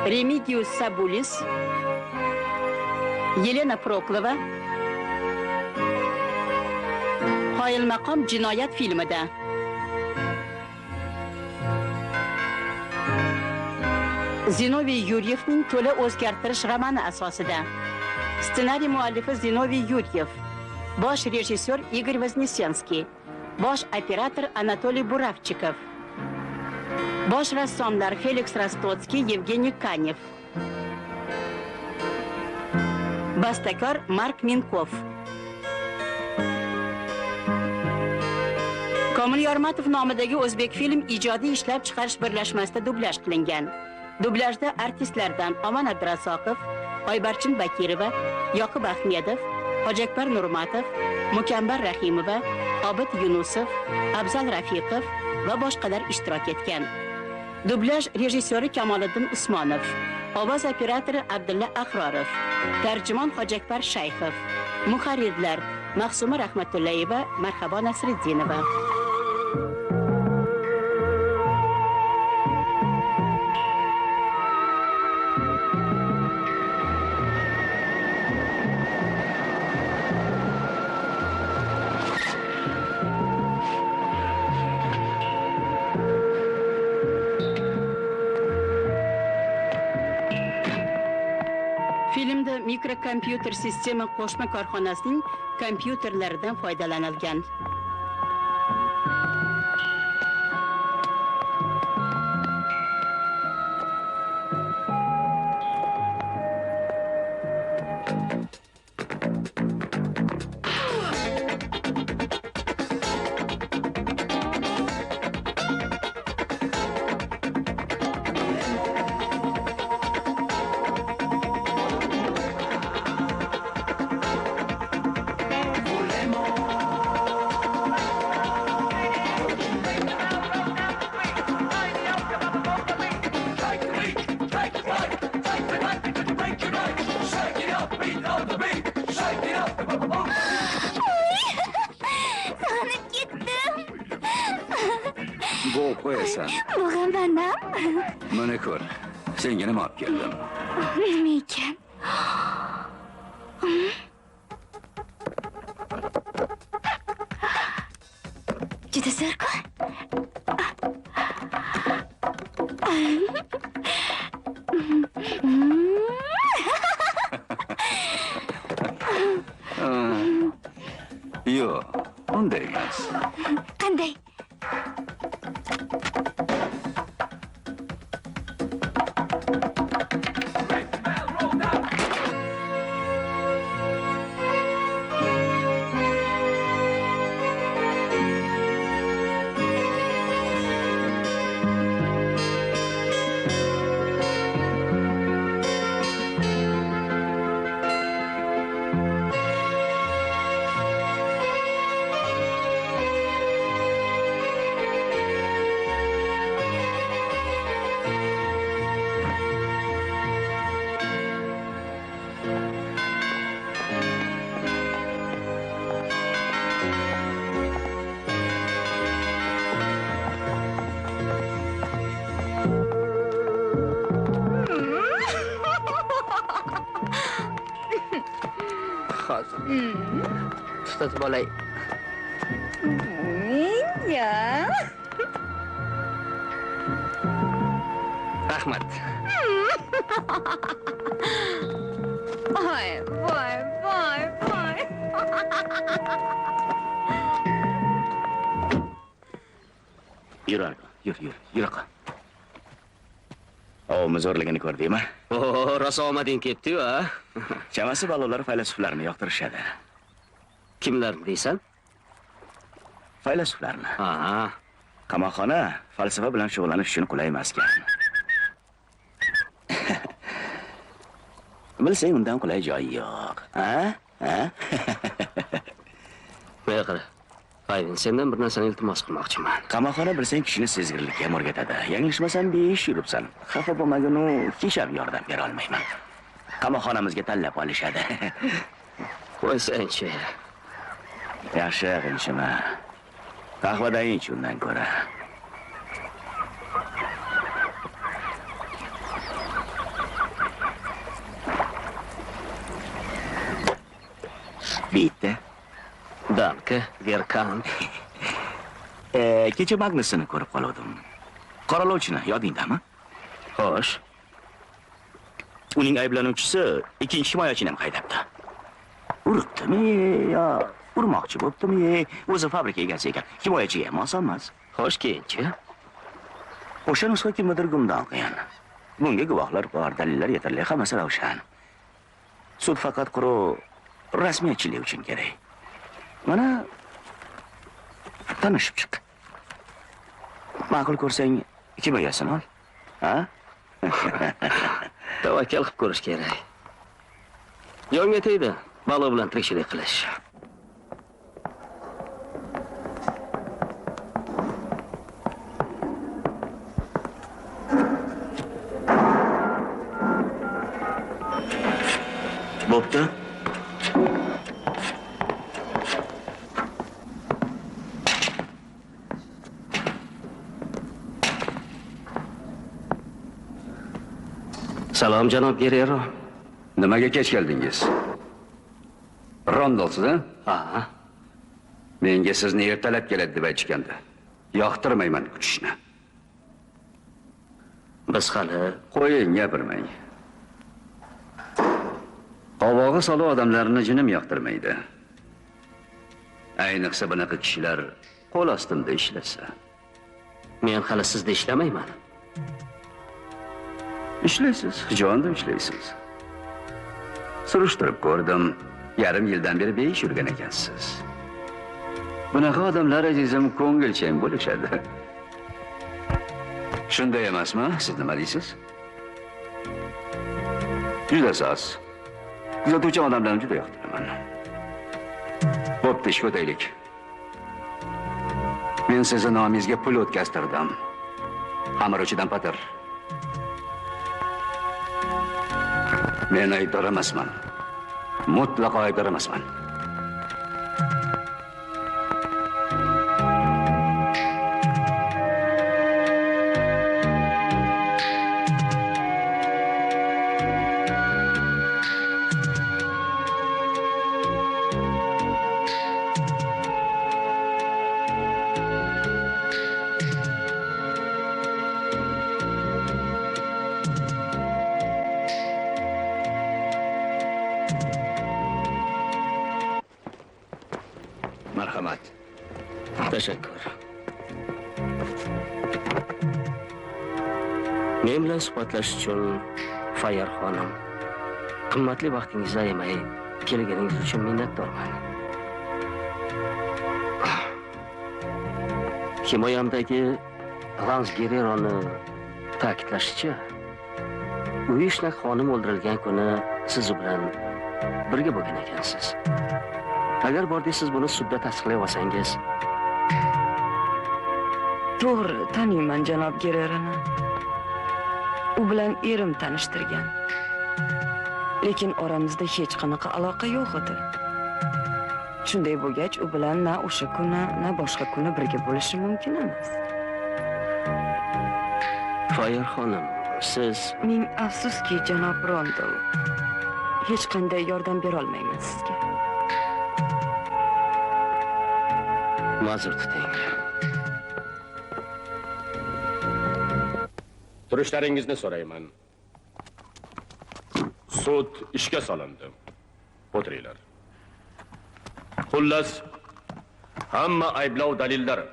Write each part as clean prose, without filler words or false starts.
Remigius Sabulis, Yelena Proklova Qoyilmaqom jinoyat filmida. Zinoviy Yuryevning to'la o'zgartirish romani asosida. Ssenariy muallifi Zinoviy Yuryev, bosh rejissyor Igor Voznesensky, bosh operator Anatoliy Buravchikov, bosh rassomlar Felix Rostotsky, Yevgeniy Kanev, bastakor Mark Minkov. Komil Yormatov nomidagi o'zbek film ijodiy ishlab chiqarish birlashmasida dublyaj qilingan. Dublyajda artistlardan Oman Abdurasoqov, Oybarchin Bakirova, Yoqub Ahmedov, Hojakbar Nurmatov, Mukambar Rahimova, Obid Yunusov, Abzal Rafiqov va boshqalar ishtirok etgan. Dublyaj rejissyori Kamoliddin Usmonov, ovoz operatori Abdulla Ahrorov, tarjimon Hojakbar Shayxov, muharrirlar Mahsuma Rahmatullayeva, Marhabo Nasriddinova. Filmda mikrokompyuter sistema qo'shma korxonasining kompyuterlaridan foydalanilgan. Bo'p qo'yasan. Mug'ambanam. Mana ko'r. Senga nima olib keldim? Nima ekan? Juda zo'r-ku. Yo'q, unday emas. Qanday? Tutatib olay. Ya. Rahmat. Voy, voy, voy, voy. Yur, yur. Ovimiz o'rligini ko'rdingmi? Oh, rosa omading ketdi-yu, a? Chamasi balolar faylasuflarni yoqtirishadi. Kimlarni deysan? Faylasuflarni. Ha. Qamoqxona falsafa bilan shug'ullanish uchun qulay emaskan. Bilsang, undan qulay joy yo'q. Ha? Qo'ya qara. Aynan sendan bir narsani iltimos qilmoqchiman. Qamoqxona bilsang kishini sezgirlikka o'rgatadi. Yanglishmasam 5 yuribsan. Xafa bo'lmaganu, kechab yordam bera olmayman. Qamoqxonamizga tanlab olishadi. Qo'ysang-chi. Yaxshi, g'inchima. Qahvadan ich undan ko'ra. Bitta. Danke, Verkan. Kecha Magnusini ko'rib qoldim. Qoralovchini yodingdami? Xo'sh. Uning ayblanuvchisi ikkinchi himoyachini ham haydabdi. Uribdimi yo urmoqchi bo'ptimi? O'zi fabrika egasi ekan. Himoyachiga ham oson emas. Xo'sh, keyinchi. O'sha nusxa kimnidir gumdon qilgan. Bunga guvohlar bor, dalillar yetarli, hammasi ravshan. Sud faqat quruq rasmiyatchilik uchun kerak. Mana tanishib chiq. Ma'qul ko'rsang, himoyasini ol. Ha? Tavakkal qilib ko'rish kerak. Yonga tegdi, balo bilan tirikchilik qilish. Bo'pti. Salom janob Guerrero. Nimaga kech keldingiz? Rondolsiz, ha? Ha, Menga sizni ertalab keladi deb aytishgandi. Yoqtirmayman kutishni. biz hali Qo'ying, gapirmang. Qovog'i soluq odamlarni jinim yoqtirmaydi. Ayniqsa bunaqa kishilar qo'l ostimda ishlasa. men hali sizda ishlamayman. Ishlaysiz, jonda ishlaysiz. Surishtirib ko'rdim. Yarim yildan beri besh yurgan ekansiz. Bunaqa odamlar azizim ko'ngilchan bo'lishadi. Shunday emasmi? Siz nima deysiz? Juda soz. Kuzatuvchi odamlarni juda yoqtiraman. Bo'pti, ishga o'taylik. Men sizni nomingizga pul o'tkaztirdim. Xamiruvchidan patir. Men aybdor emasman. Mutlaqo aybdor emasman. Marhamat. Tashakkur. Men bilan suhbatlashish uchun Fayar xonim, qimmatli vaqtingizni ayamay kelganingiz uchun minnatdorman. Himoyamdagi Lans Guerreroni ta'kidlashicha, Uyishnak xonim o'ldirilgan kuni siz bilan birga bo'lgan ekansiz. Agar bordingiz buni sudda tasdiqlay olsangiz, To'g'ri, taniyman janob Guerreroni. U bilan erim tanishtirgan. Lekin oramizda hech qanaqa aloqa yo'q edi. Shunday bo'lgach, u bilan na o'sha kuni, na boshqa kuni birga bo'lishi mumkin emas. Fayar xonim, siz Ming afsuski, janob Rondol. Hech qanday yordam bera olmayman sizga. ma'zur tuting. Turishlaringizni so'rayman. Sud ishga solindi. O'tiringlar. Xullas, hamma ayblov dalillari,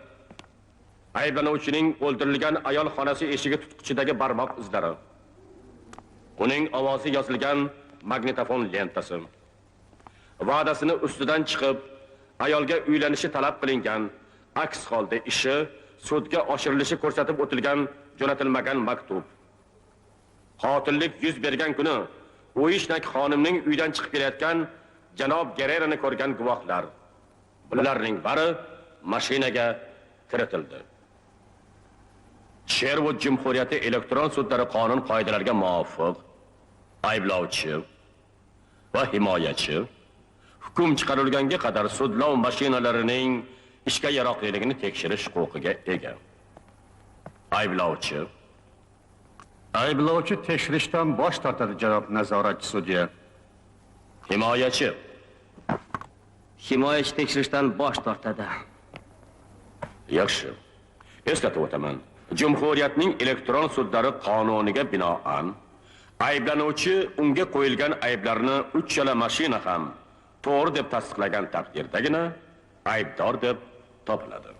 ayblanuvchining o'ldirilgan ayol xonasi eshigi tutqichidagi barmoq izlari, uning ovozi yozilgan magnitofon lentasi, va'dasini ustidan chiqib, ayolga uylanishi talab qilingan, aks holda ishi sudga oshirilishi ko'rsatib o'tilgan jo'natilmagan maktub. Qotillik yuz bergan kuni Uyishnak xonimning uydan chiqib kelayotgan janob Guerreroni ko'rgan guvohlar. Bularning bari mashinaga kiritildi. Sherwood Jumhuriyati elektron sudlari qonun qoidalariga muvofiq ayblovchi va himoyachi hukm chiqarilganga qadar sudlov mashinalarining ishga yaroqliligini tekshirish huquqiga ega. Ayblovchi tekshirishdan bosh tortadi, janob nazoratchi sudya. Himoyachi himoyachi tekshirishdan bosh tortadi. Yaxshi. Eslatib o'taman. Jumhuriyatning elektron sudlari qonuniga binoan ayblanuvchi unga qo'yilgan ayblarni uchala mashina ham to'g'ri deb tasdiqlagan taqdirdagina aybdor deb topiladi.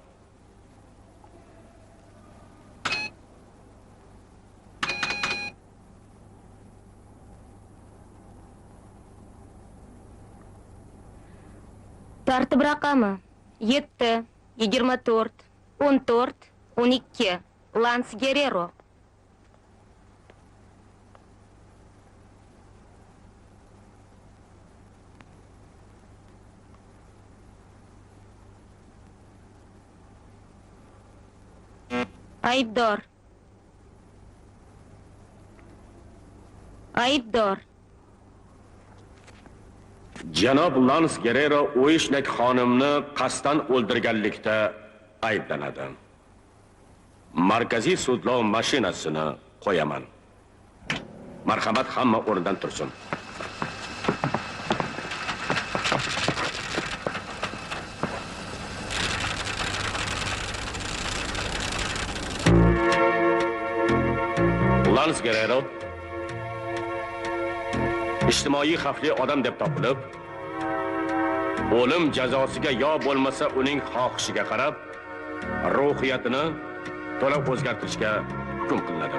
Tartib raqami 7, 24, 14, 12. Lans Guerrero. Aybdor. Aybdor. Janob Lans Guerrero Uishnek xonimni qasddan o'ldirganlikda ayblanadi. Markaziy sudlov mashinasini qo'yaman. Marhamat, hamma o'rnidan tursin. Lans Guerrero ijtimoiy xavfli odam deb topilib, o'lim jazosiga yo bo'lmasa uning xohishiga qarab ruhiyatini to'la o'zgartirishga hukm qilinadi.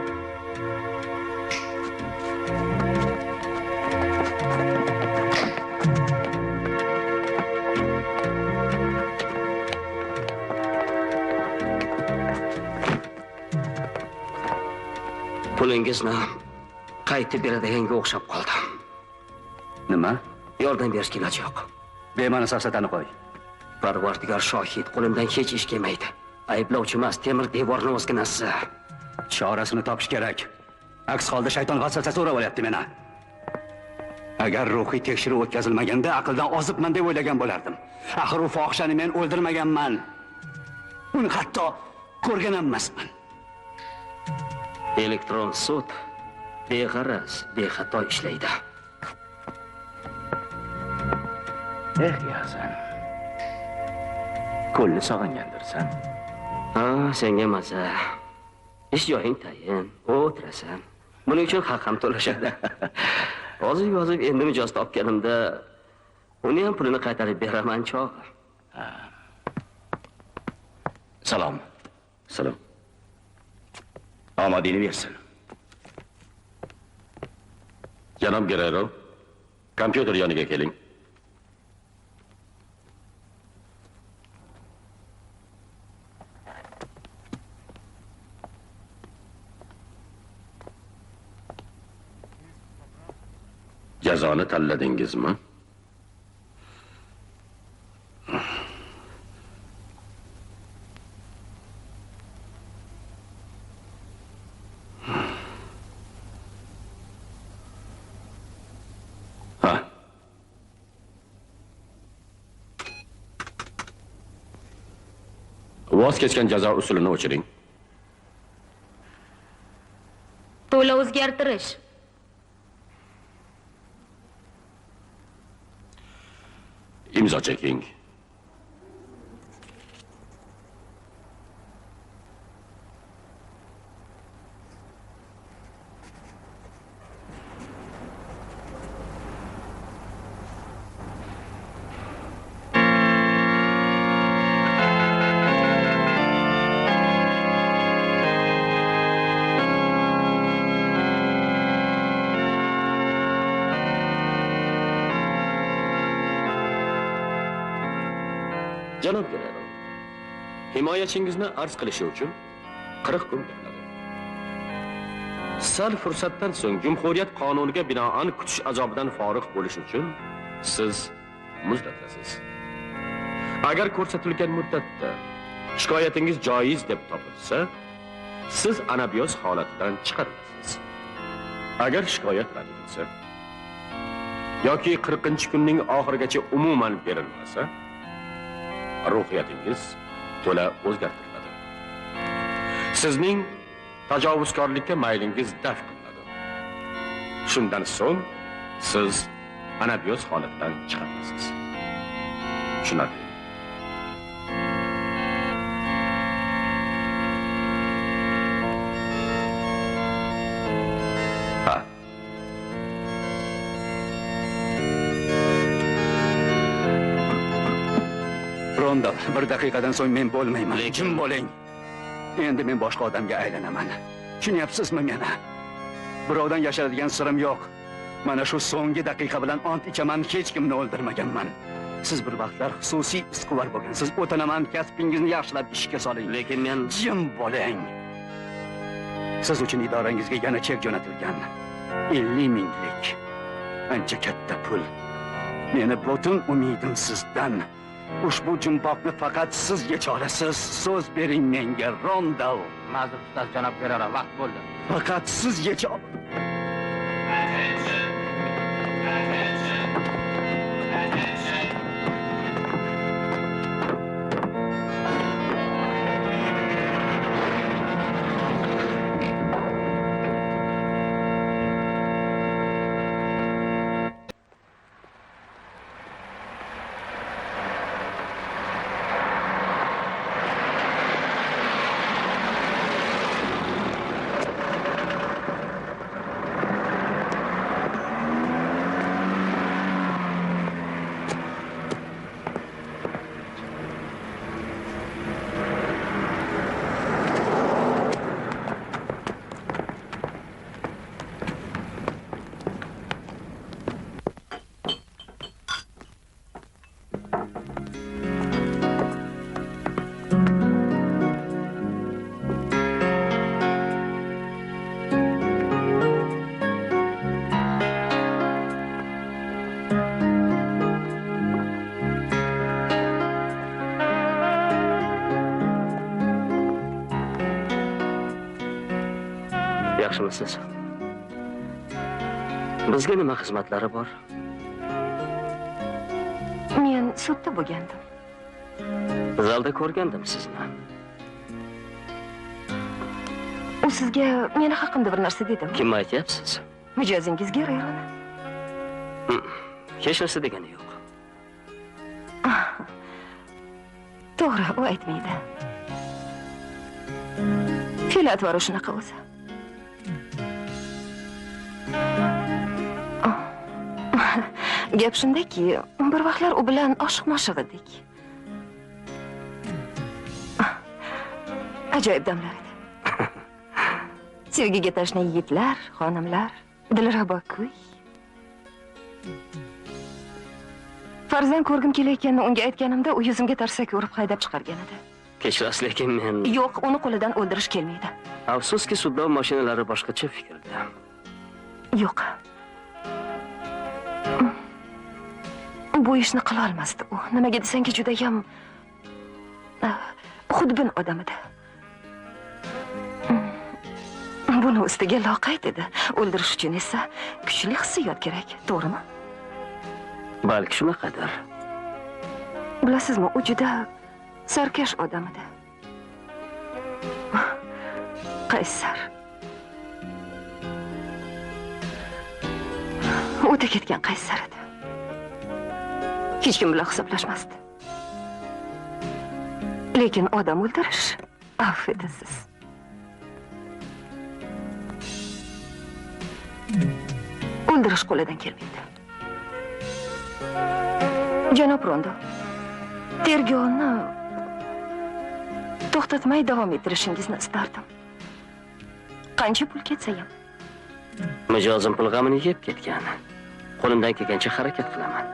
Pulingizni qaytib beradiganga o'xshab qoldim. Nima? Yordam berishga iloji yo'q. Bema'ni safsatani qo'y. Parvardigor shohid, qo'limdan hech ish kelmaydi. Ayblovchi emas, temir devorni o'zginasi. Chorasini topish kerak. Aks holda shayton vasvasasi o'rab olyapti meni. Agar ruhiy tekshiruv o'tkazilmaganda aqldan ozibman deb o'ylagan bo'lardim. Axir u fohishani men o'ldirmaganman. Uni hatto ko'rgan ham emasman. Elektron sud beg'araz, bexato ishlaydi. Yaxsan. Qo'lni sog'ingandirsan. Ha, senga maza. Ish joying tayin, o'tirasan. Buning uchun haq ham to'lashadi. Hozir yozib endi mijoz topganimda uni ham pulini qaytarib beraman chog'i. Salom. Salom. Omadingni bersin. Janob Guerrero, kompyuter yoniga keling. Jazoni tanladingizmi? Voz kechgan jazo usulini o'chiring. To'la o'zgartirish. Imzo cheking. Janob Guerrero, himoyachingizni arz qilishi uchun 40 kun beriladi. Sal fursatdan so'ng Jumhuriyat qonuniga binoan kutish azobidan forig' bo'lish uchun siz muzdatlasiz. Agar ko'rsatilgan muddatda shikoyatingiz joiz deb topilsa, siz anabiyoz holatidan chiqarilasiz. Agar shikoyat rad etilsa yoki 40-kunning oxirigacha umuman berilmasa, ruhiyatingiz to'la o'zgartiriladi. Sizning tajovuzkorlikka maylingiz daf qilinadi. Shundan so'ng siz anabiyoz holatidan chiqasiz. Tushunarli. Ha. Ronda, bir daqiqadan so'ng men bo'lmayman. Jim bo'ling. Endi men boshqa odamga aylanaman. Tushunyapsizmi meni? Birovdan yashiradigan sirim yo'q. Mana shu so'nggi daqiqa bilan ont ichaman, hech kimni o'ldirmaganman. Siz bir vaqtlar xususiy isquvar bo'lgansiz. O'tinaman, kasbingizni yaxshilab ishga soling. Lekin men Jim bo'ling. Siz uchun idorangizga yana chek jo'natilgan. 50 minglik. Ancha katta pul. Meni butun umidim sizdan. Ushbu jumboqni faqat siz yecha olasiz. So'z bering menga, Rondal. ma'zur tutasiz janob Gerrero, vaqt bo'ldi. Faqat siz yecha Yaxshimisiz? Bizga nima xizmatlari bor? Men sudda bo'lgandim. Zalda ko'rgandim sizni. U sizga meni haqimda bir narsa dedimi? Kim aytyapsiz? Mijozingiz Gerrero. Hech narsa degani yo'q. To'g'ri, u aytmaydi. Fe'l-atvori shunaqa o'zi. Gap shundaki, bir vaqtlar u bilan oshiq-moshiq edik. Ajoyib damlar edi. Sevgiga tashna yigitlar, xonimlar, dilrabo kuy. Farzand ko'rgim kelayotganini unga aytganimda, u yuzimga tarsak urib haydab chiqargan edi. Kechirasiz, lekin men... Yo'q, uni qo'lidan o'ldirish kelmaydi. Afsuski, sudlov mashinalari boshqacha fikrda. Yo'q. Bu ishni qila olmasdi u. Nimaga desangiz, juda ham xudbin odam edi. Buni ustiga loqayd edi. O'ldirish uchun esa kuchli hissiyot kerak, to'g'rimi? Balki shunaqadir. Bilasizmi, u juda sarkash odam edi. Qaysar. O'ta ketgan qaysar edi. Hech kim bilan hisoblashmasdi. Lekin odam o'ldirish, afv etasiz. O'ldirish qo'lidan kelmaydi. Janob Rondo, tergovni to'xtatmay davom ettirishingizni istardim. Qancha pul ketsa ham. Mijozim pul g'amini yeb ketgan. Qo'limdan kelgancha harakat qilaman.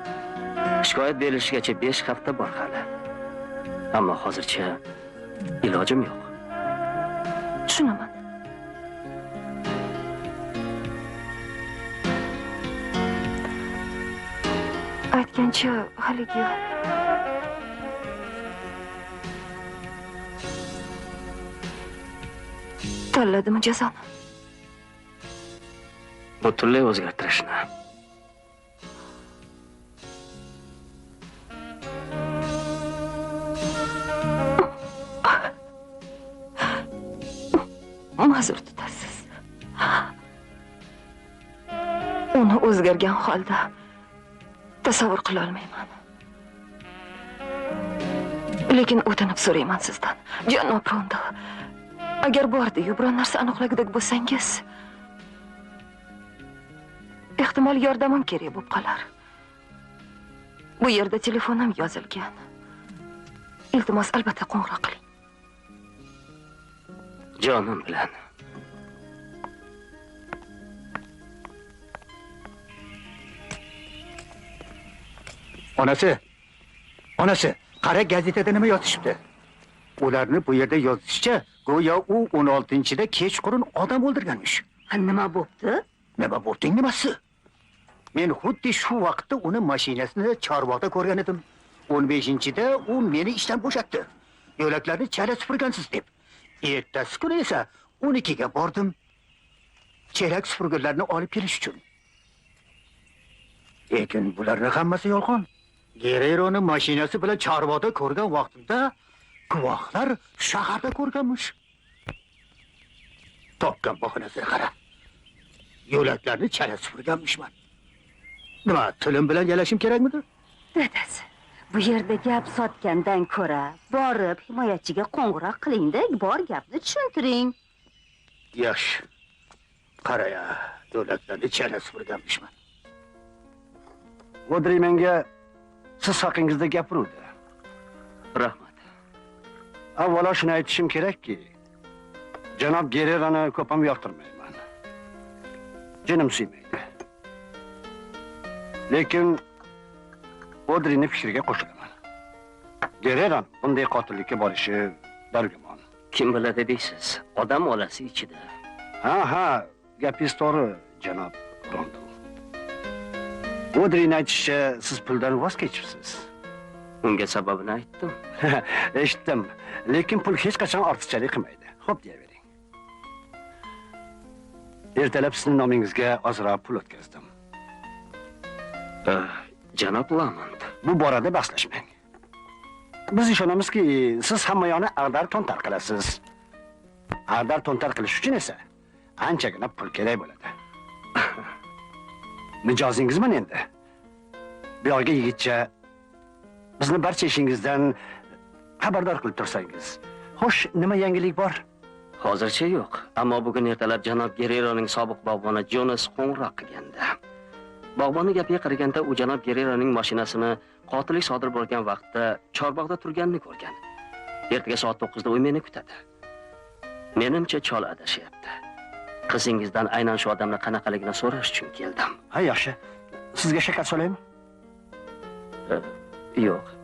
Shikoyat berilishigacha 5 hafta bor hali. Ammo hozircha ilojim yo'q. Tushunaman. Aytgancha haligi tanladimi jazoni? Butunlay o'zgartirishni. Ma'zur tutasiz. Uni o'zgargan holda tasavvur qila olmayman. Lekin o'tinib so'rayman sizdan. Janob Rondo, agar bordi-yu biron narsa aniqlagudek bo'lsangiz, ehtimol yordamim kerak bo'lib qolar. Bu yerda telefonim yozilgan. Iltimos, albatta qo'ng'iroq qiling. Jonim bilan. Onasi, qara gazetada nima yozishibdi? Ularni bu yerda yozishicha, go'yo u 16-da kechqurun odam o'ldirganmish. Nima bo'pti? Nima bo'pti nimasi? Men xuddi shu vaqtda uni mashinasini chorvoqda ko'rgan edim. 15-da u meni ishdan bo'shatdi. Yo'laklarni chala supurgansiz deb. Ertasi kuni esa 12ga bordim. Chelak supurganlarni olib kelish uchun. Lekin bularning hammasi yolg'on. Gereroni mashinasi bilan chorvoqda ko'rgan vaqtimda guvohlar shaharda ko'rganmish. Topgan bahonasiga qara. Yo'laklarni chala supurganmishman. Nima, tilim bilan yalashim kerakmidi? Dadasi, bu yerda gap sotgandan ko'ra, borib himoyachiga qo'ng'iroq qiling-da, bor gapni tushuntiring. Yaxshi. Qara-ya, yo'laklarni chala supurganmishman. Vodri menga siz haqingizda gapiruvdi. Rahmat. Avvalo shuni aytishim kerakki, janob Gererani ko'p ham yoqtirmayman. Jinim suymaydi. Lekin Odrining fikriga qo'shilaman. Gereran bunday qotillikka borishi dargumon. Kim biladi deysiz? Odam olasi ichida. Ha, gapingiz to'g'ri, janob Rondo. Odrining aytishicha, siz puldan voz kechibsiz. Unga sababini aytdim. Eshitdim, lekin pul hech qachon ortiqchalik qilmaydi. Xo'p, deyavering. Ertalab sizning nomingizga ozroq pul o'tkazdim. Janob Lamont. Bu borada bahslashmang. Biz ishonamizki, siz hamma yoqni ag'dar-to'ntar qilasiz. Ag'dar-to'ntar qilish uchun esa anchagina pul kerak bo'ladi. Mijozingiz mana endi. Bu yerga yigitcha bizni barcha ishingizdan xabardor qilib tursangiz. Xo'sh, nima yangilik bor? Hozircha yo'q, ammo bugun ertalab janob Gereroning sobiq bog'boni Jonas qo'ng'iroq qilganda. Bog'bonni gapiga qaraganda u janob Gereroning mashinasini qotillik sodir bo'lgan vaqtda chorbog'da turganini ko'rgan. Ertaga soat 9 da u meni kutadi. Menimcha chol adashyapti. Qizingizdan aynan shu odamni qanaqaligini so'rash uchun keldim. Ha, yaxshi. Sizga shakar solaymi? Yo'q.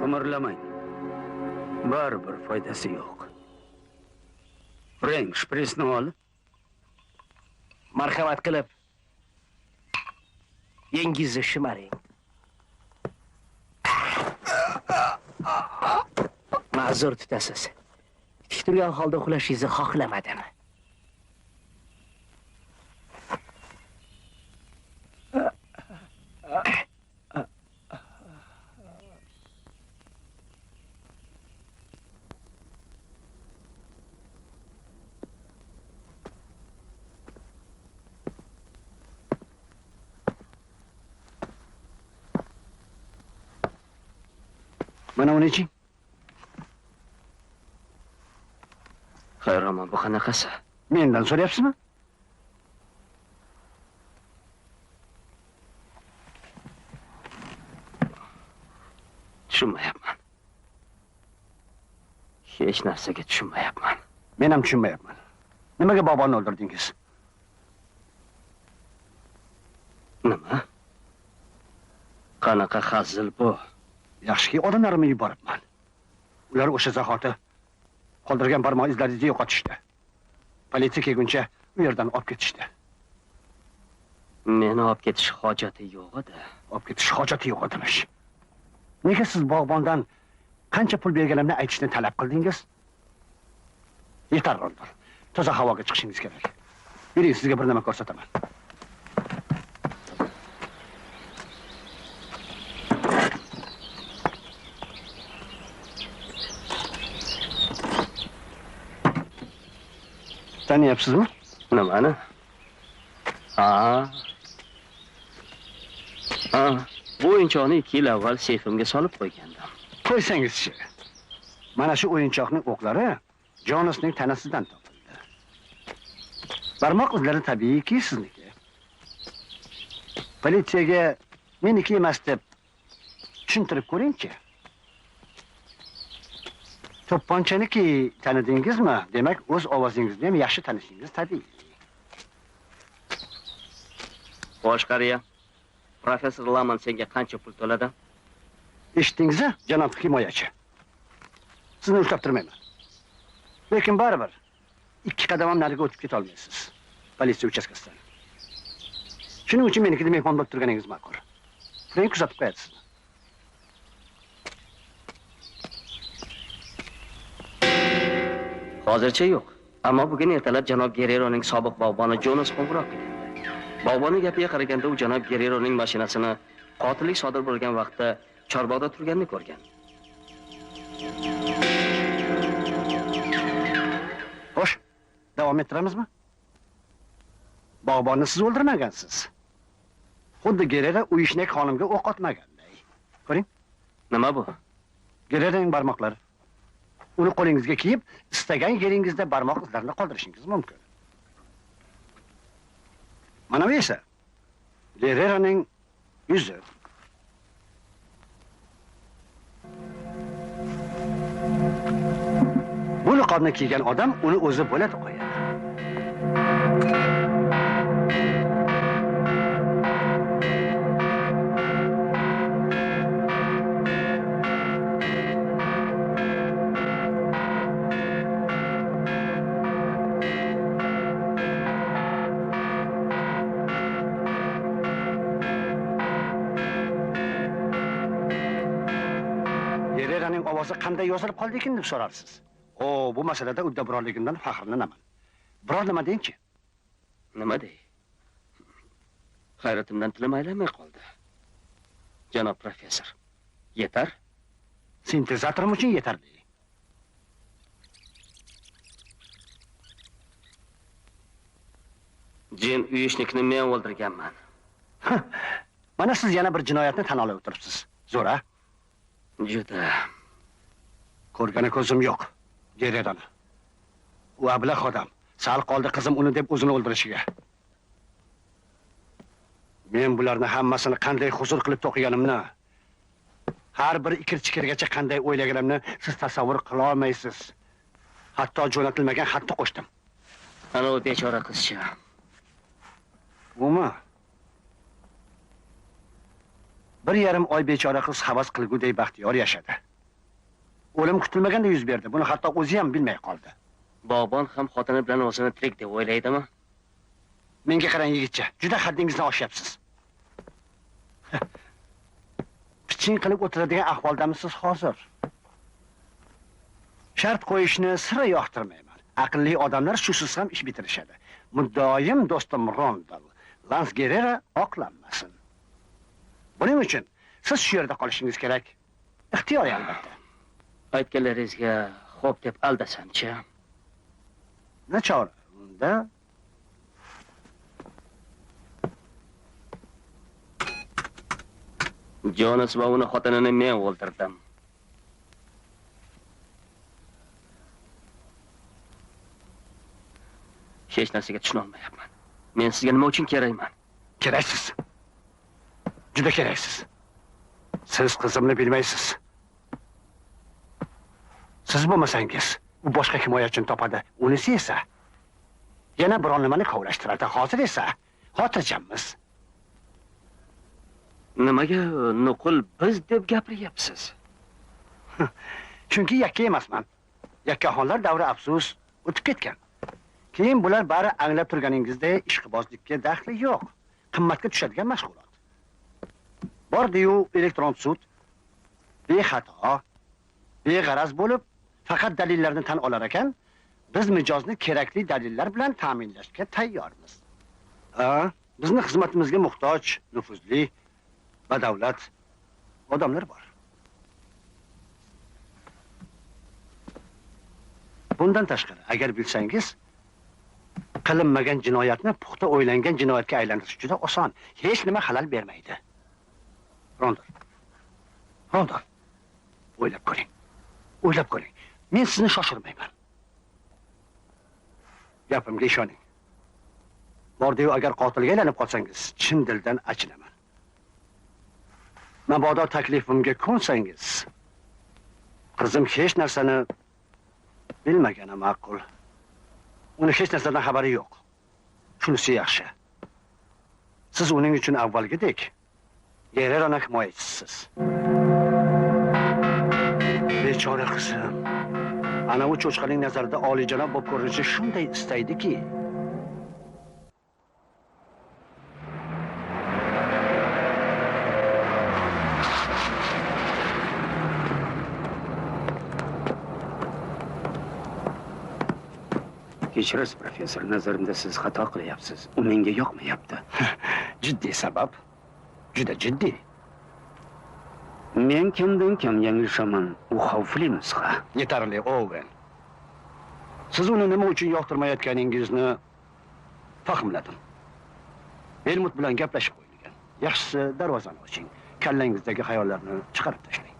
qimirlamaydi. Baribir foydasi yo'q. Frank, shpressni ol. Marhamat qilib yengingizni shimaring. Ma'zur tutasiz. Tik turgan holda uxlashingizni xohlamadim. Mana uni iching. Xayroman, bu qanaqasi? Mendan so'rayapsizmi? Tushunmayapman. Hech narsaga tushunmayapman. Men ham tushunmayapman. Nimaga boboni o'ldirdingiz? Nima? Qanaqa hazil bu? Yaxshiki odamlarimni yuboribman. Ular o'sha zahoti qoldirgan barmoq izlaringizni yo'qotishdi. Politsiya kelguncha u yerdan olib ketishdi. Meni olib ketish hojati yo'q edi. Olib ketish hojati yo'q edimish. Nega siz bog'bondan qancha pul berganimni aytishni talab qildingiz? Yetar bo'ldi. Toza havoga chiqishingiz kerak. Yuring, sizga bir nima ko'rsataman. Tanıyapsizmi? Nimani? Bu o'yinchoqni 2 yil avval seyfimga solib qo'ygandim. Qo'ysangizchi. Mana shu o'yinchoqning o'qlari Jonasning tanasidan topildi. Barmoq izlari tabiiyki sizniki. Politsiyaga meniki emas deb tushuntirib ko'ring-chi. To'pponchaniki tanidingizmi? Demak, o'z ovozingizni ham yaxshi tanishingiz tabiiy. Boshqariya, professor Laman senga qancha pul to'ladi? Eshitdingizmi, janob himoyachi? Sizni ushlab turmayman. Lekin baribir 2 qadam ham nariga o'tib keta olmaysiz. Politsiya uchastkasidan. Shuning uchun menikida mehmon bo'lib turganingiz ma'qul. Frank kuzatib qo'yadi sizni. Hozircha yo'q. Ammo bugun ertalab janob Gereroning sobiq bog'boni Jonas qo'ng'iroq qildi. Bog'bonning gapiga qaraganda u janob Gereroning mashinasini qotillik sodir bo'lgan vaqtda chorbog'da turganini ko'rgan. Xo'sh, davom ettiramizmi? Bog'bonni siz o'ldirmagansiz. Xuddi Gerera Uyishnek xonimga o'q otmaganday. Ko'ring. Nima bu? Gereraning barmoqlari. Uni qo'lingizga kiyib, istagan yeringizda barmoq izlarini qoldirishingiz mumkin. Mana bu esa Gereraning yuzi. Bu niqobni kiygan odam uni o'zi bo'ladi qo'yadi. Gereraning ovozi qanday yozilib qoldi ekan deb so'rarsiz. Bu masalada uddaburonligimdan faxrlanaman. Biror nima deng-chi. Nima dey? Hayratimdan tilim aylanmay qoldi. Janob professor, yetar? Sintezatorim uchun yetarli. Jin Uyishnikni men o'ldirganman. Mana siz yana bir jinoyatni tan olib o'tiribsiz. Zo'ra. Juda. Ko'rgani ko'zim yo'q. Gererani. U ablah odam. Sal qoldi qizim uni deb o'zini o'ldirishiga. Men bularni hammasini qanday huzur qilib to'qiganimni, har bir ikir-chikirgacha qanday o'ylaganimni siz tasavvur qila olmaysiz. Hatto jo'natilmagan xatni qo'shdim. Ana u bechora qizcha. Umi? 1,5 oy bechora qiz havas qilgudek baxtiyor yashadi. O'lim kutilmaganda yuz berdi. Buni hatto o'zi ham bilmay qoldi. Bog'bon ham xotini bilan o'zini tirik deb o'ylaydimi? Menga qarang yigitcha, juda haddingizdan oshyapsiz. Piching qilib o'tiradigan ahvoldamisiz hozir? Shart qo'yishni sira yoqtirmayman. Aqlli odamlar shusiz ham ish bitirishadi. Muddoim do'stim Rondal, Lans Gerera oqlanmasin. Buning uchun siz shu yerda qolishingiz kerak. Ixtiyoriy albatta. Aytganlaringizga xo'p deb aldasam-chi. Nachora, unda Jonas va uni xotinini men o'ldirdim. Hech narsaga tushuna olmayapman. Men sizga nima uchun kerakman? keraksiz. Juda keraksiz. Siz qizimni bilmaysiz. Siz bo'lmasangiz, u boshqa himoyachini topadi. Unisi esa yana biron nimani kovlashtiradi. Hozir esa xotirjammiz. Nimaga nuqul biz deb gapiryapsiz? Chunki yakka emasman. Yakkaxonlar davri afsus o'tib ketgan. Keyin bular bari anglab turganingizdek ishqibozlikka daxli yo'q. Qimmatga tushadigan mashg'ulot. Bordi-yu elektron sud bexato, beg'araz bo'lib, faqat dalillarni tan olar ekan, biz mijozni kerakli dalillar bilan ta'minlashga tayyormiz. Bizni xizmatimizga muhtoj, nufuzli va davlat odamlar bor. Bundan tashqari, agar bilsangiz, qilinmagan jinoyatni puxta o'ylangan jinoyatga aylantirish juda oson. Hech nima xalal bermaydi. Rondon. O'ylab ko'ring. O'ylab ko'ring. Men sizni shoshirmayman. Gapimga ishoning. Bordi-yu agar qotilga aylanib qolsangiz, chin dildan achinaman. Mabodo taklifimga ko'nsangiz, qizim hech narsani bilmagani ma'qul. Uni hech narsadan xabari yo'q. Shunisi yaxshi. Siz uning uchun avvalgidek Gererani himoyachisiz. Bechora qizim. Ana u cho'chqaning nazarida oliyjanob bo'lib ko'rinishi shunday istaydiki, Kechirasiz, professor, nazarimda siz xato qilyapsiz. U menga yoqmayapti. jiddiy sabab, juda jiddiy. Men kimdan kim yanglishaman? U xavfli nusxa. Yetarli, Owen. Siz uni nima uchun yoqtirmayotganingizni fahmladim. Helmut bilan gaplashib qo'yilgan. Yaxshisi darvozani oching. Kallangizdagi xayollarni chiqarib tashlang.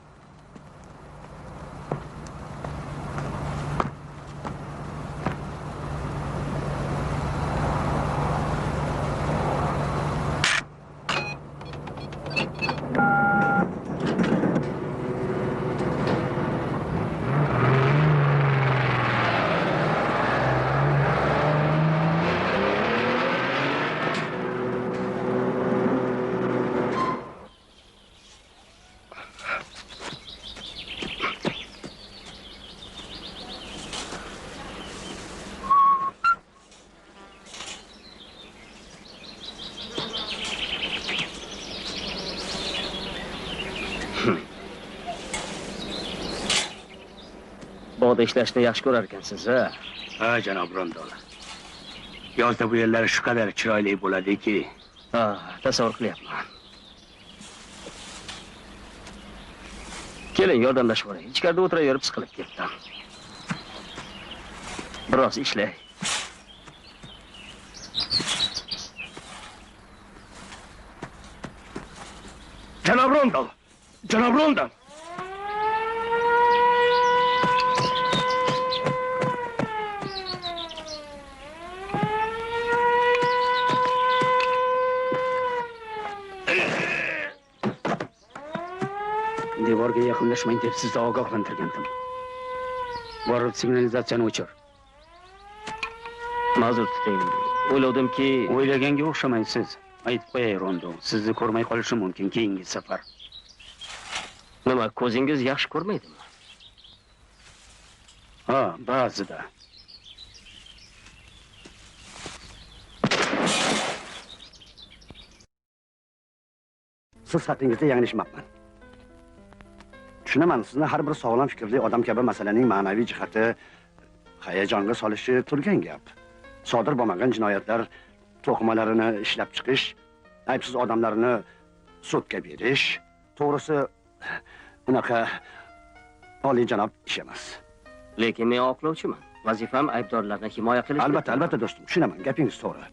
Bog'da ishlashni yaxshi ko'rar ekansiz, ha? Ha, janob Rondol. Yozda bu yerlar shu qadar chiroyli bo'ladiki, Ha, tasavvur qilyapman. Keling, yordamlashib o'ray. Ichkarida o'tiraverib siqilib ketdim. Biroz ishlay. Janob Rondol. Janob Rondol. Devorga yaqinlashmang deb sizni ogohlantirgandim. Borib signalizatsiyani o'chir. Ma'zur tuting. O'ylavdimki, O'ylaganga o'xshamaysiz. Aytib qo'yay, Rondo. Sizni ko'rmay qolishi mumkin keyingi safar. nima, ko'zingiz yaxshi ko'rmaydimi? Ha, ba'zida. Siz haqingizda yanglishmabman. Tushunaman, sizni har bir sog'lom fikrli odam kabi masalaning ma'naviy jihati hayajonga solishi turgan gap. Sodir bo'lmagan jinoyatlar to'qimalarini ishlab chiqish, aybsiz odamlarni sudga berish, to'g'risi unaqa oliyjanob ish emas. Lekin men oqlovchiman. Vazifam aybdorlarni himoya qilish. Albatta do'stim, tushunaman, gapingiz to'g'ri.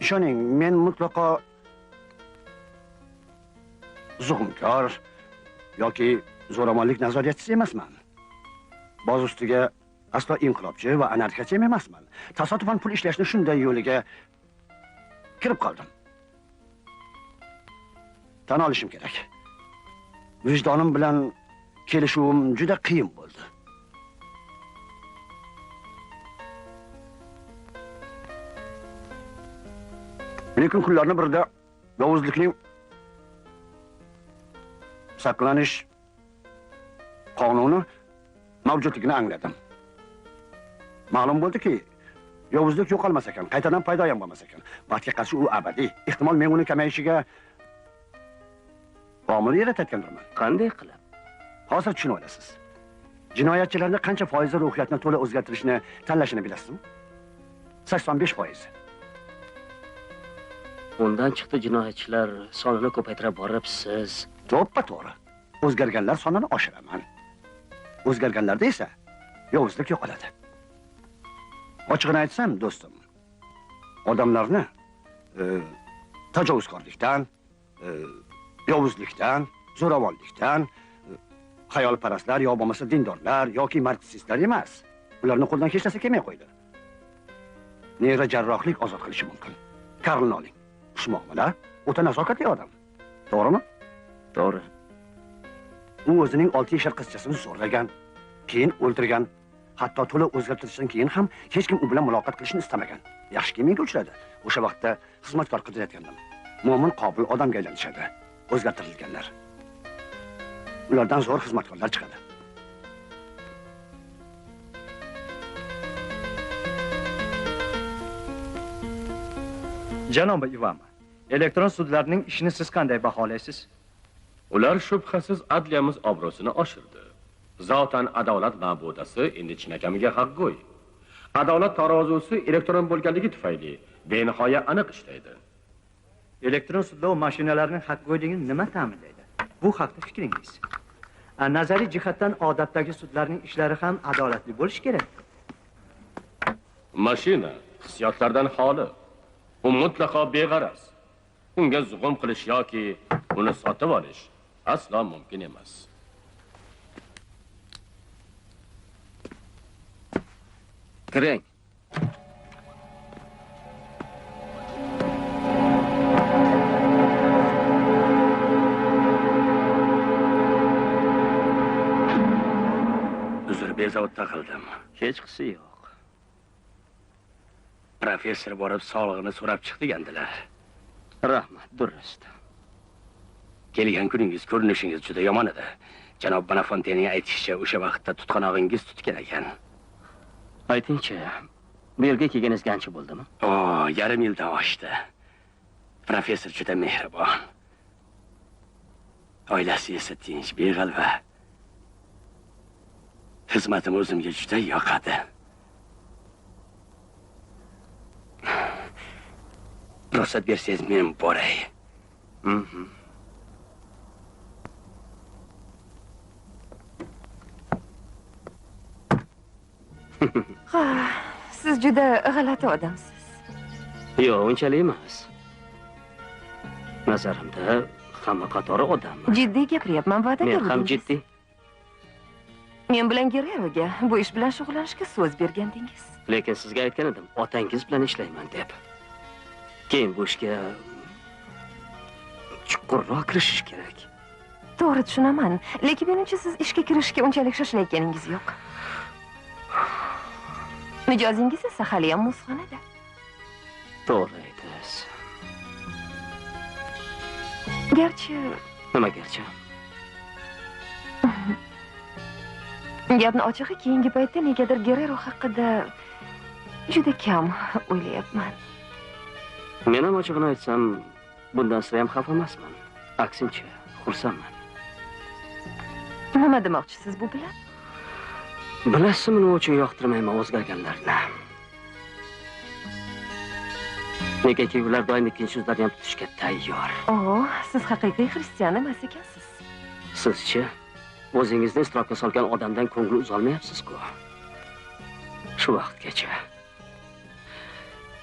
Ishoning, men mutlaqo zug'umkor yoki zo'ravonlik nazoriyatchisi emasman. Boz ustiga aslo inqilobchi va anarxiychi ham emasman. Tasodifan pul ishlashni shunday yo'liga kirib qoldim. Tan olishim kerak. Vijdonim bilan kelishuvim juda qiyin bo'ldi. Lekin kunlarning birida yovuzlikning saqlanish qonuni mavjudligini angladim. Ma'lum bo'ldiki, yovuzlik yo'qolmas ekan, qaytadan paydo ham bo'lmas ekan. Baxtga qarshi u abadiy. Ehtimol men uning kamayishiga omil yaratayotgandirman. Qanday qilib? Hozir tushunib olasiz. Jinoyatchilarning qancha foizi ruhiyatni to'la o'zgartirishni tanlashini bilasizmi? 85%. Undan chiqdi jinoyatchilar sonini ko'paytira borib siz To'ppa-to'g'ri. O'zgarganlar sonini oshiraman. O'zgarganlarda esa yovuzlik yo'qoladi. Ochig'ini aytsam, do'stim, odamlarni tajovuzkorlikdan, yovuzlikdan, zo'ravonlikdan, xayolparastlar yo bo'lmasa dindorlar yoki marksistlar emas. Ularning qo'ldan hech narsa kelmay qo'ydi. Neyrojarrohlik ozod qilishi mumkin. Karlni oling. Xushmuomala, o'ta nazokatli odam. To'g'rimi? to'g'ri. U o'zining 6 yashar qizchasini zo'rlagan, keyin o'ldirgan, hatto to'la o'zgartirishdan keyin ham hech kim u bilan muloqot qilishni istamagan. Yaxshiki menga uchradi. O'sha vaqtda xizmatkor qidirayotgandim. Mo'min, qobil odamga aylanishadi. O'zgartirilganlar. Ulardan zo'r xizmatkorlar chiqadi. Janob Ivama, elektron sudlarning ishini siz qanday baholaysiz? Ular shubhasiz adliyamiz obro'sini oshirdi. Zotan adolat ma'budasi endi chinakamiga haqqo'y. Adolat tarozusi elektron bo'lganligi tufayli benihoya aniq ishlaydi. Elektron sudlov mashinalarning haqqo'yligini nima ta'minlaydi? Bu haqda fikringiz? Nazariy jihatdan odatdagi sudlarning ishlari ham adolatli bo'lishi kerak. Mashina hissiyotlardan xoli. U mutlaqo beg'araz. Unga zug'um qilish yoki uni sotib olish aslo mumkin emas. Kiring. Uzr, bezovta qildim. Hech qisi yo'q. Professor borib sog'lig'ini so'rab chiq degandilar. Rahmat, durust. Kelgan kuningiz, ko'rinishingiz juda yomon edi. Janob Bonafontening aytishicha, o'sha vaqtda tutqanog'ingiz tutgan ekan. Aytingchi, bu yerga kelganingizga qancha bo'ldimi? Yarim yildan oshdi. Professor juda mehribon. Oilasi esa tinch, beg'alva. Xizmatim o'zimga juda yoqadi. Ruxsat bersangiz, men boray. Siz juda g'alati odamsiz. Yo'q, unchalik emas. Nazarimda hamma qatori odamman. Jiddiy gapiryapman, va'da Men ham berdingiz. jiddiy. Men bilan Guerreroga bu ish bilan shug'ullanishga so'z bergandingiz. Lekin sizga aytgan edim, otangiz bilan ishlayman deb. Keyin bu ishga chuqurroq kirishish kerak. To'g'ri tushunaman, lekin menimcha siz ishga kirishga unchalik shoshilayotganingiz yo'q. Mijozingiz esa hali ham muzxonada. To'g'ri aytasiz. Garchi Nima garchi? Gapni ochig'i keyingi paytda negadir Gerero haqida juda kam o'ylayapman. Men ham ochig'ini aytsam, bundan sira ham xafa emasman. Aksincha, xursandman. Nima demoqchisiz bu bilan? Bilasizmi, nima uchun yoqtirmayman o'zgarganlarni? Negaki ular doim ikkinchi so'zlarni ham tutishga tayyor. Siz haqiqiy xristian emas ekansiz. Sizchi? O'zingizni iztirobga solgan odamdan ko'ngli uzolmayapsiz-ku. Shu vaqtgacha.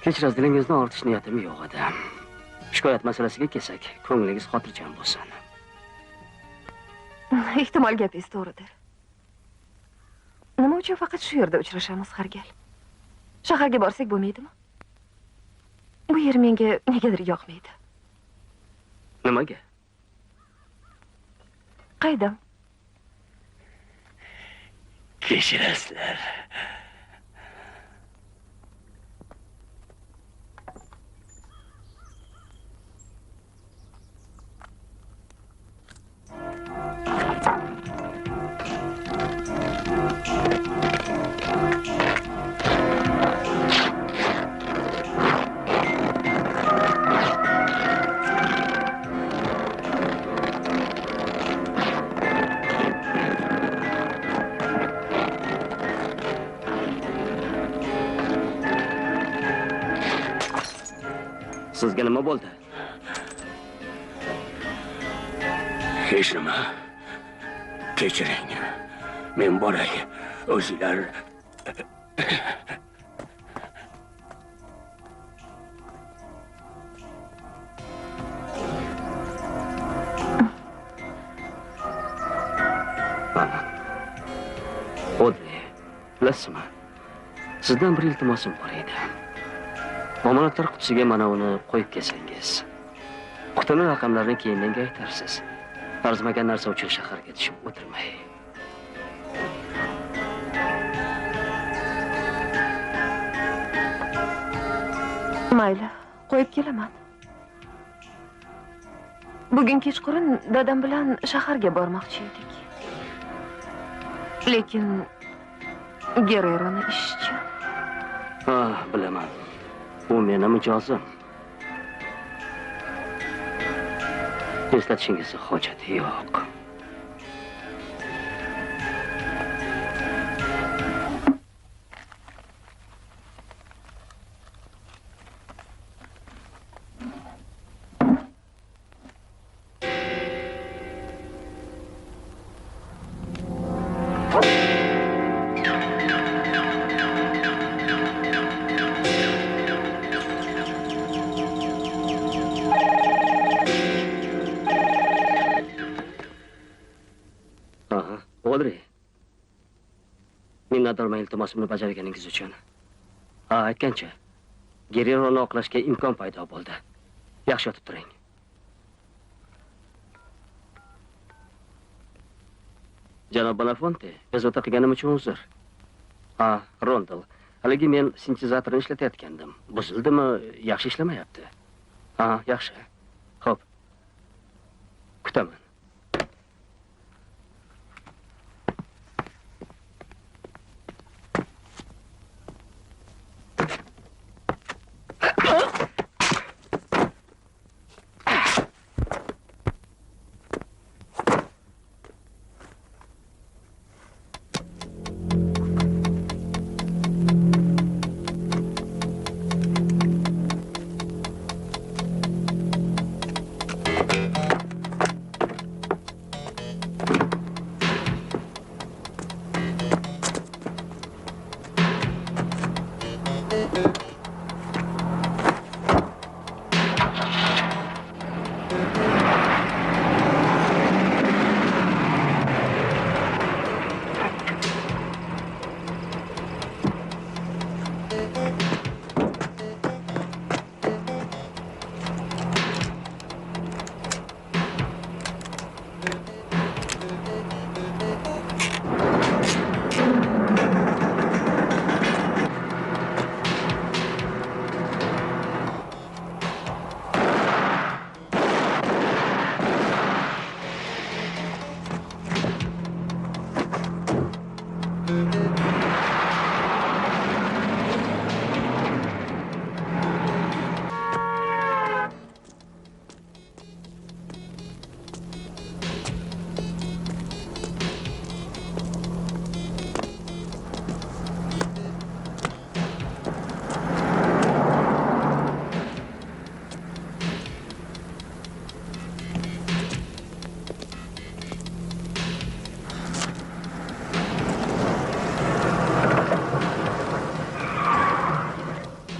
Kechirasiz, dilingizni ortish niyatim yo'q edi. Shikoyat masalasiga kelsak, ko'nglingiz xotirjam bo'lsin. Ehtimol gapingiz to'g'ridir. Nima uchun faqat shu yerda uchrashamiz har gal? Shaharga borsak bo'lmaydimi? Bu yer menga negadir yoqmaydi. Nimaga? Qaydam? Kechirasizlar. Sizga nima bo'ldi? Hech nima. Kechiring. Men boray. O'zinglar Odri, bilasizmi? Sizdan bir iltimosim bor edi. Omonatlar qutisiga mana uni qo'yib kelsangiz. Qutini raqamlarini keyin menga aytarsiz. Arzimagan narsa uchun shaharga tushib o'tirmay. Mayli, qo'yib kelaman. Bugun kechqurun dadam bilan shaharga bormoqchi edik. Lekin Gereroni ishchi. Bilaman. Bu meni mijozim. Eslatishingizni hojati yo'q. Odri. Minnatdorman iltimosimni bajarganingiz uchun. Aytgancha, Gereroni oqlashga imkon paydo bo'ldi. Yaxshi yotib turing. Janob Bonafonte, bezovta qilganim uchun uzr. Rondel. Haligi men sintezatorni ishlatayotgandim. Buzildimi, yaxshi ishlamayapti. Yaxshi. Xo'p. Kutaman.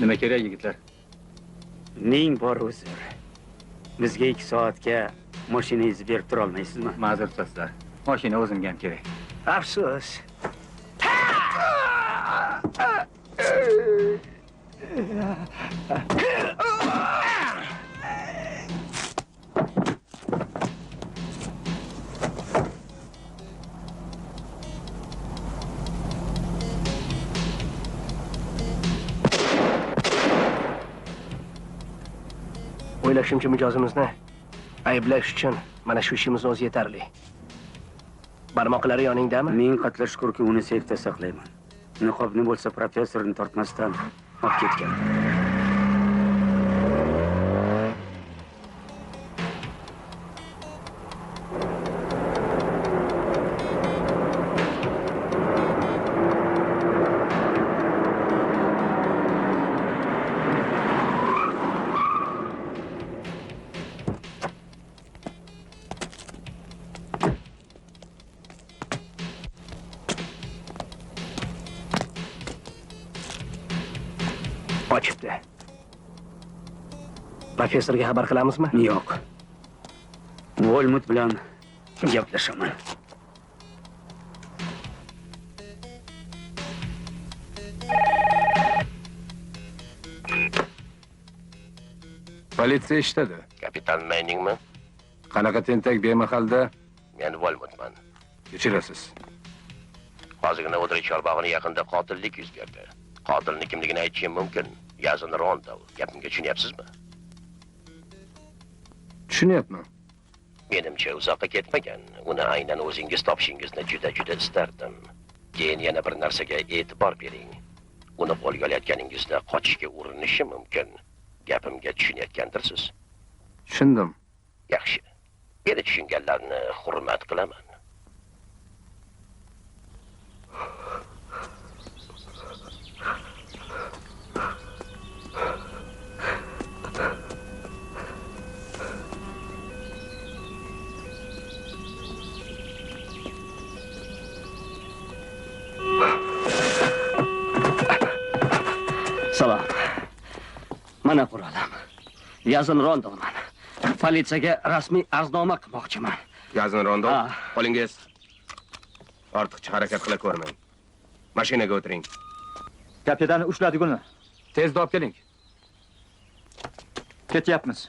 Nima kerak yigitlar? Ming bor uzr. Bizga 2 soatga mashinangizni berib tura olmaysizmi? Ma'zur tutasizlar. Mashina o'zimga ham kerak. Afsus. O'ylashimcha mijozimizni ayblash uchun mana shu ishimiz o'zi yetarli. Barmoqlari yoningdami? Ming qatla shukrki uni seyfda saqlayman. Niqobni bo'lsa professorni tortmasdan olib ketgan. Ochibdi. Professorga xabar qilamizmi? Yo'q. Volmut bilan gaplashaman. Politsiya ishladi. Kapitan Manningmi? Qanaqa tentak bemahalda? Men Volmutman. Kechirasiz. Hozirgina O'dri chorbog'ining yaqinida qotillik yuz berdi. Qotilni kimligini aytishim mumkin. Yazin Rondov. Gapimga tushunyapsizmi? Tushunyapman. Menimcha uzoqqa ketmagan. Uni aynan o'zingiz topishingizni juda istardim. Keyin yana bir narsaga e'tibor bering. Uni qo'lga olayotganingizda qochishga urinishi mumkin. Gapimga tushunayotgandirsiz. Tushundim. Yaxshi. Meni tushunganlarni hurmat qilaman. Salom. Mana quralim. Yazin Rondovman. Politsiyaga rasmiy arznoma qilmoqchiman. Yazin Rondov, qo'lingiz. Ortiqcha harakat qila ko'rmang. Mashinaga o'tiring. Kapitanni ushladik uni. Tezda olib keling. Ketyapmiz.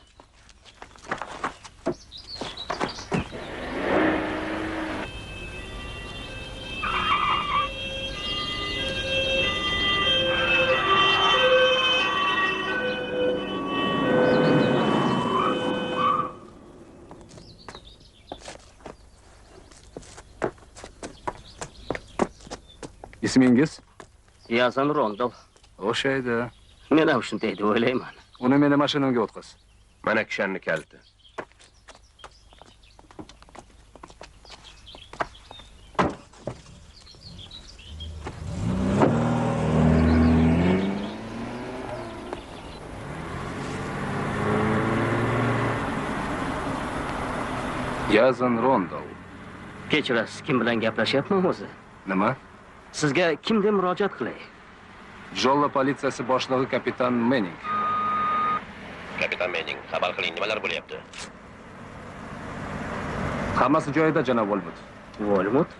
Ismingiz? Yazin Rondov. O'xshaydi. Men ham shunday deb o'ylayman. Uni meni mashinamga o'tqiz. Mana kishanni kaliti. Yazin Rondov. Kechirasiz, kim bilan gaplashyapman o'zi? Nima? Sizga kim deb murojaat qilay? Jolla politsiyasi boshlig'i kapitan Manning. Kapitan Manning, xabar qiling, nimalar bo'lyapti? Hammasi joyida, janob Volmut. Volmut?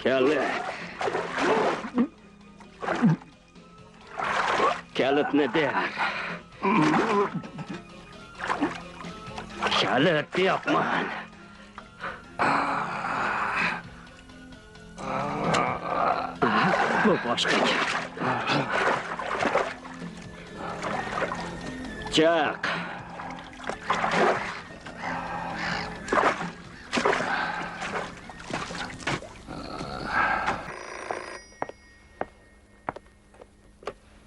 Kalit. Kalitni der. Kalit deyapman. Bu boshqa gap. Chiq.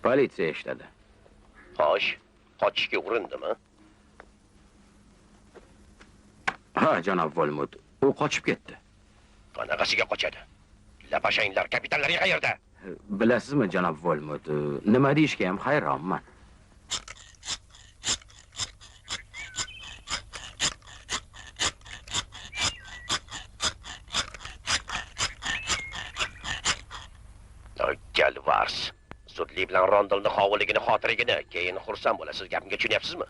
Politsiya ishladi. Xo'sh, qochishga urindimi? Ha, janob Volmut, u qochib ketdi. Qanaqasiga qochadi? Lapashanglar, kapitanlar qayerda? Bilasizmi, janob Volmut, nima deyishga ham hayronman. Galvars. Sudli bilan Rondolni xovuligini, xotirigini, keyin xursand bo'lasiz. Gapimga tushunyapsizmi?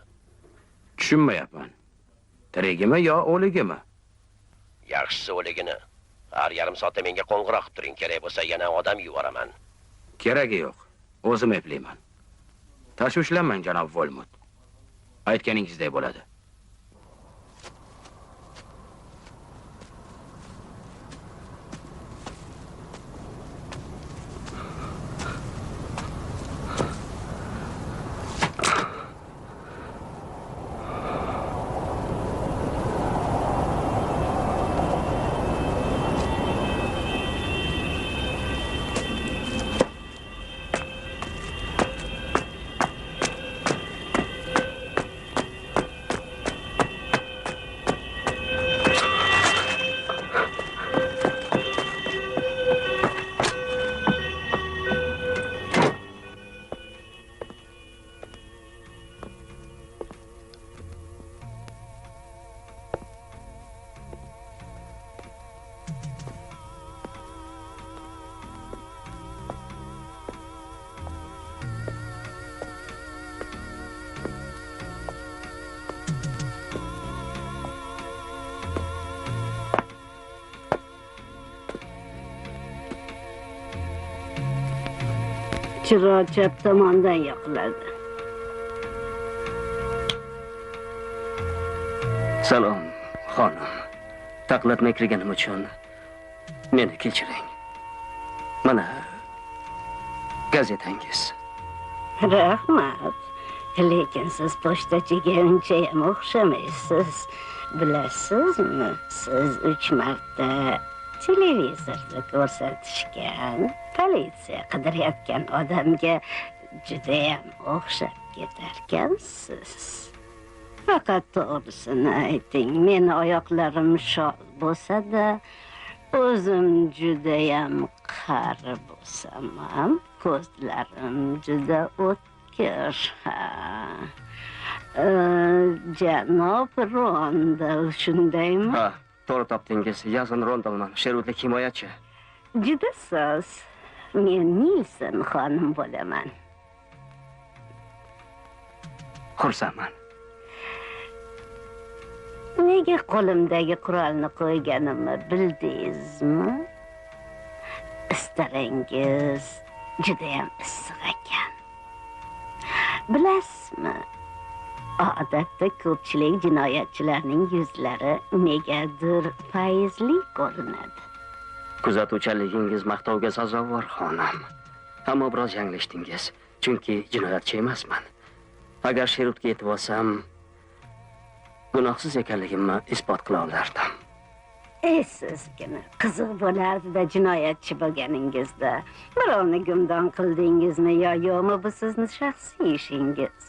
Tushunmayapman. Tirigimi yo o'ligimi? Yaxshisi o'ligini. Har yarim soatda menga qo'ng'iroq qilib turing. Kerak bo'lsa yana odam yuboraman. Keragi yo'q. O'zim eplayman. Tashvishlanmang, janob Volmut. Aytganingizdek bo'ladi. Chiroq chap tomondan yoqiladi. Salom, xonim. Taqlatmay kirganim uchun meni kechiring. Mana gazetangiz. Rahmat. Lekin siz pochtachiga unchayam o'xshamaysiz. Bilasizmi, siz 3 marta televizorda ko'rsatishgan politsiya qidirayotgan odamga judayam o'xshab ketarkansiz. Faqat to'g'risini ayting, meni oyoqlarim shol bo'lsa-da, o'zim judayam qari bo'lsam ham, ko'zlarim juda o'tkir. Janob Rondal, shundaymi? Ha, to'g'ri topdingiz. Yazin Rondalman, Sherwoodlik himoyachi. Juda soz. Men Nilsen xonim bo'laman. Xursandman. Nega qo'limdagi qurolni qo'yganimni bildingizmi? Istarangiz judayam issiq ekan. Bilasizmi? Odatda ko'pchilik jinoyatchilarning yuzlari negadir fayzli ko'rinadi. Kuzatuvchanligingiz maqtovga sazovor, xonim. Ammo biroz yanglishdingiz, chunki jinoyatchi emasman. Agar Sherwoodga yetib olsam, gunohsiz ekanligimni isbot qila olardim. Sizgina qiziq bo'lardi-da jinoyatchi bo'lganingizda. Birovni gumdon qildingizmi yo yo'qmi, bu sizni shaxsiy ishingiz.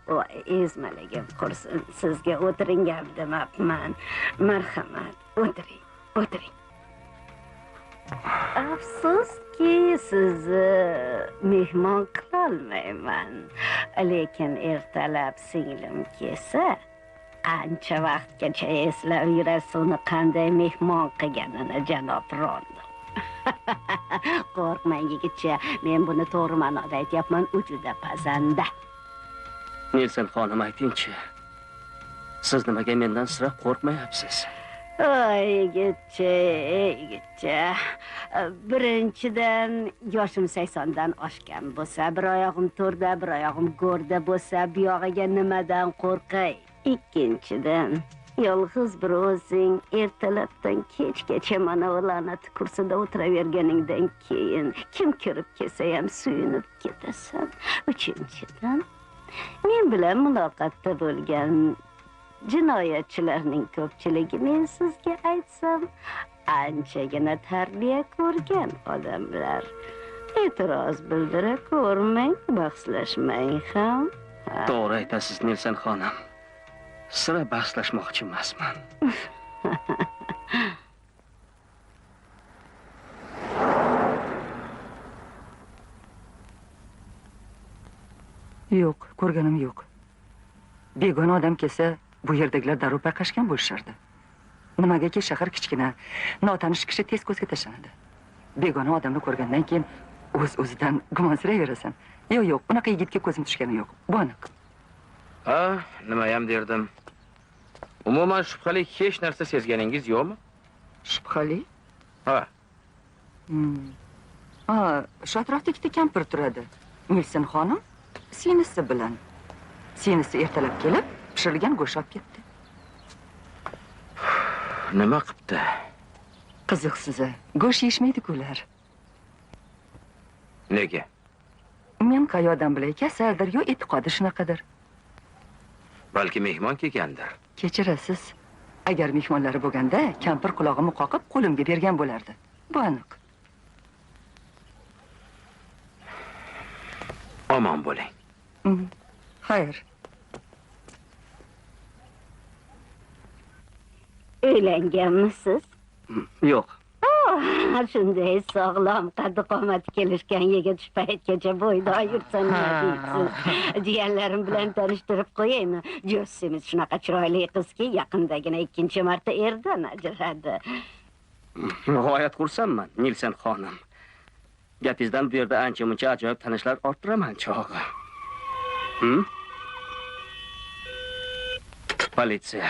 Voy, ezmaligim qursin. Sizga o'tiring gap demabman. Marhamat, o'tiring, o'tiring. Afsuski, sizni mehmon qilolmayman. Lekin ertalab singlim kelsa, qancha vaqtgacha eslab yurasiz uni qanday mehmon qilganini, janob Rondal. Qo'rqmang yigitcha, men buni to'g'ri ma'noda aytyapman, u juda pazanda. Nilsen xonim, aytingchi, siz nimaga mendan sira qo'rqmayapsiz? Yigitcha. Birinchidan yoshim 80dan oshgan bo'lsa, bir oyog'im to'rda, bir oyog'im go'rda bo'lsa, bu yog'iga nimadan qo'rqay? Ikkinchidan, yolg'iz bir o'zing ertalabdan kechgacha mana la'nat kursida o'tiraverganingdan keyin kim kirib kelsa ham suyunib ketasan. Uchinchidan, men bilan muloqotda bo'lgan jinoyatchilarning ko'pchiligi men sizga aytsam, anchagina tarbiya ko'rgan odamlar. E'tiroz bildira ko'rmang, bahslashmang ham. To'g'ri aytasiz, Nilsen xonim. Sira bahslashmoqchi emasman. Yo'q, ko'rganim yo'q. Begona odam kelsa, bu yerdagilar darrov payqashgan bo'lishardi. Nimagaki shahar kichkina, notanish kishi tez ko'zga tashlanadi. Begona odamni ko'rgandan keyin o'z-o'zidan gumonsirayverasan. Yo'q, bunaqa yigitga ko'zim tushgani yo'q. Bu aniq. Ha, nima ham derdim. Umuman shubhali hech narsa sezganingiz yo'qmi? Shubhali? Ha. Shu atrofda ikkita kampir turadi. Nilsen xonim sinisi bilan. Sinisi ertalab kelib, pishirilgan go'sht olib ketdi. Nima qilibdi? Qiziqsiz, go'sht yeyishmaydi-ku ular. Nega? Men qayoqdan bilay, kasaldir yo e'tiqodi shunaqadir. Balki mehmon kelgandir. Kechirasiz. Agar mehmonlari bo'lganda, kampir qulog'imni qoqib qo'limga bergan bo'lardi. Bu aniq. Omon bo'ling. Xayr. Uylanganmisiz? Yo'q. Shunday sog'lom qaddi-qomati kelishgan yigit shu paytgacha bo'yda yursa nima deysiz? Jiyanlarim bilan tanishtirib qo'yaymi? Jossimiz shunaqa chiroyli qizki, yaqindagina ikkinchi marta erdan ajradi. G'oyat xursandman, Nilsen xonim. Gapingizdan bu yerda ancha-muncha ajoyib tanishlar orttiraman chog'i. Politsiya.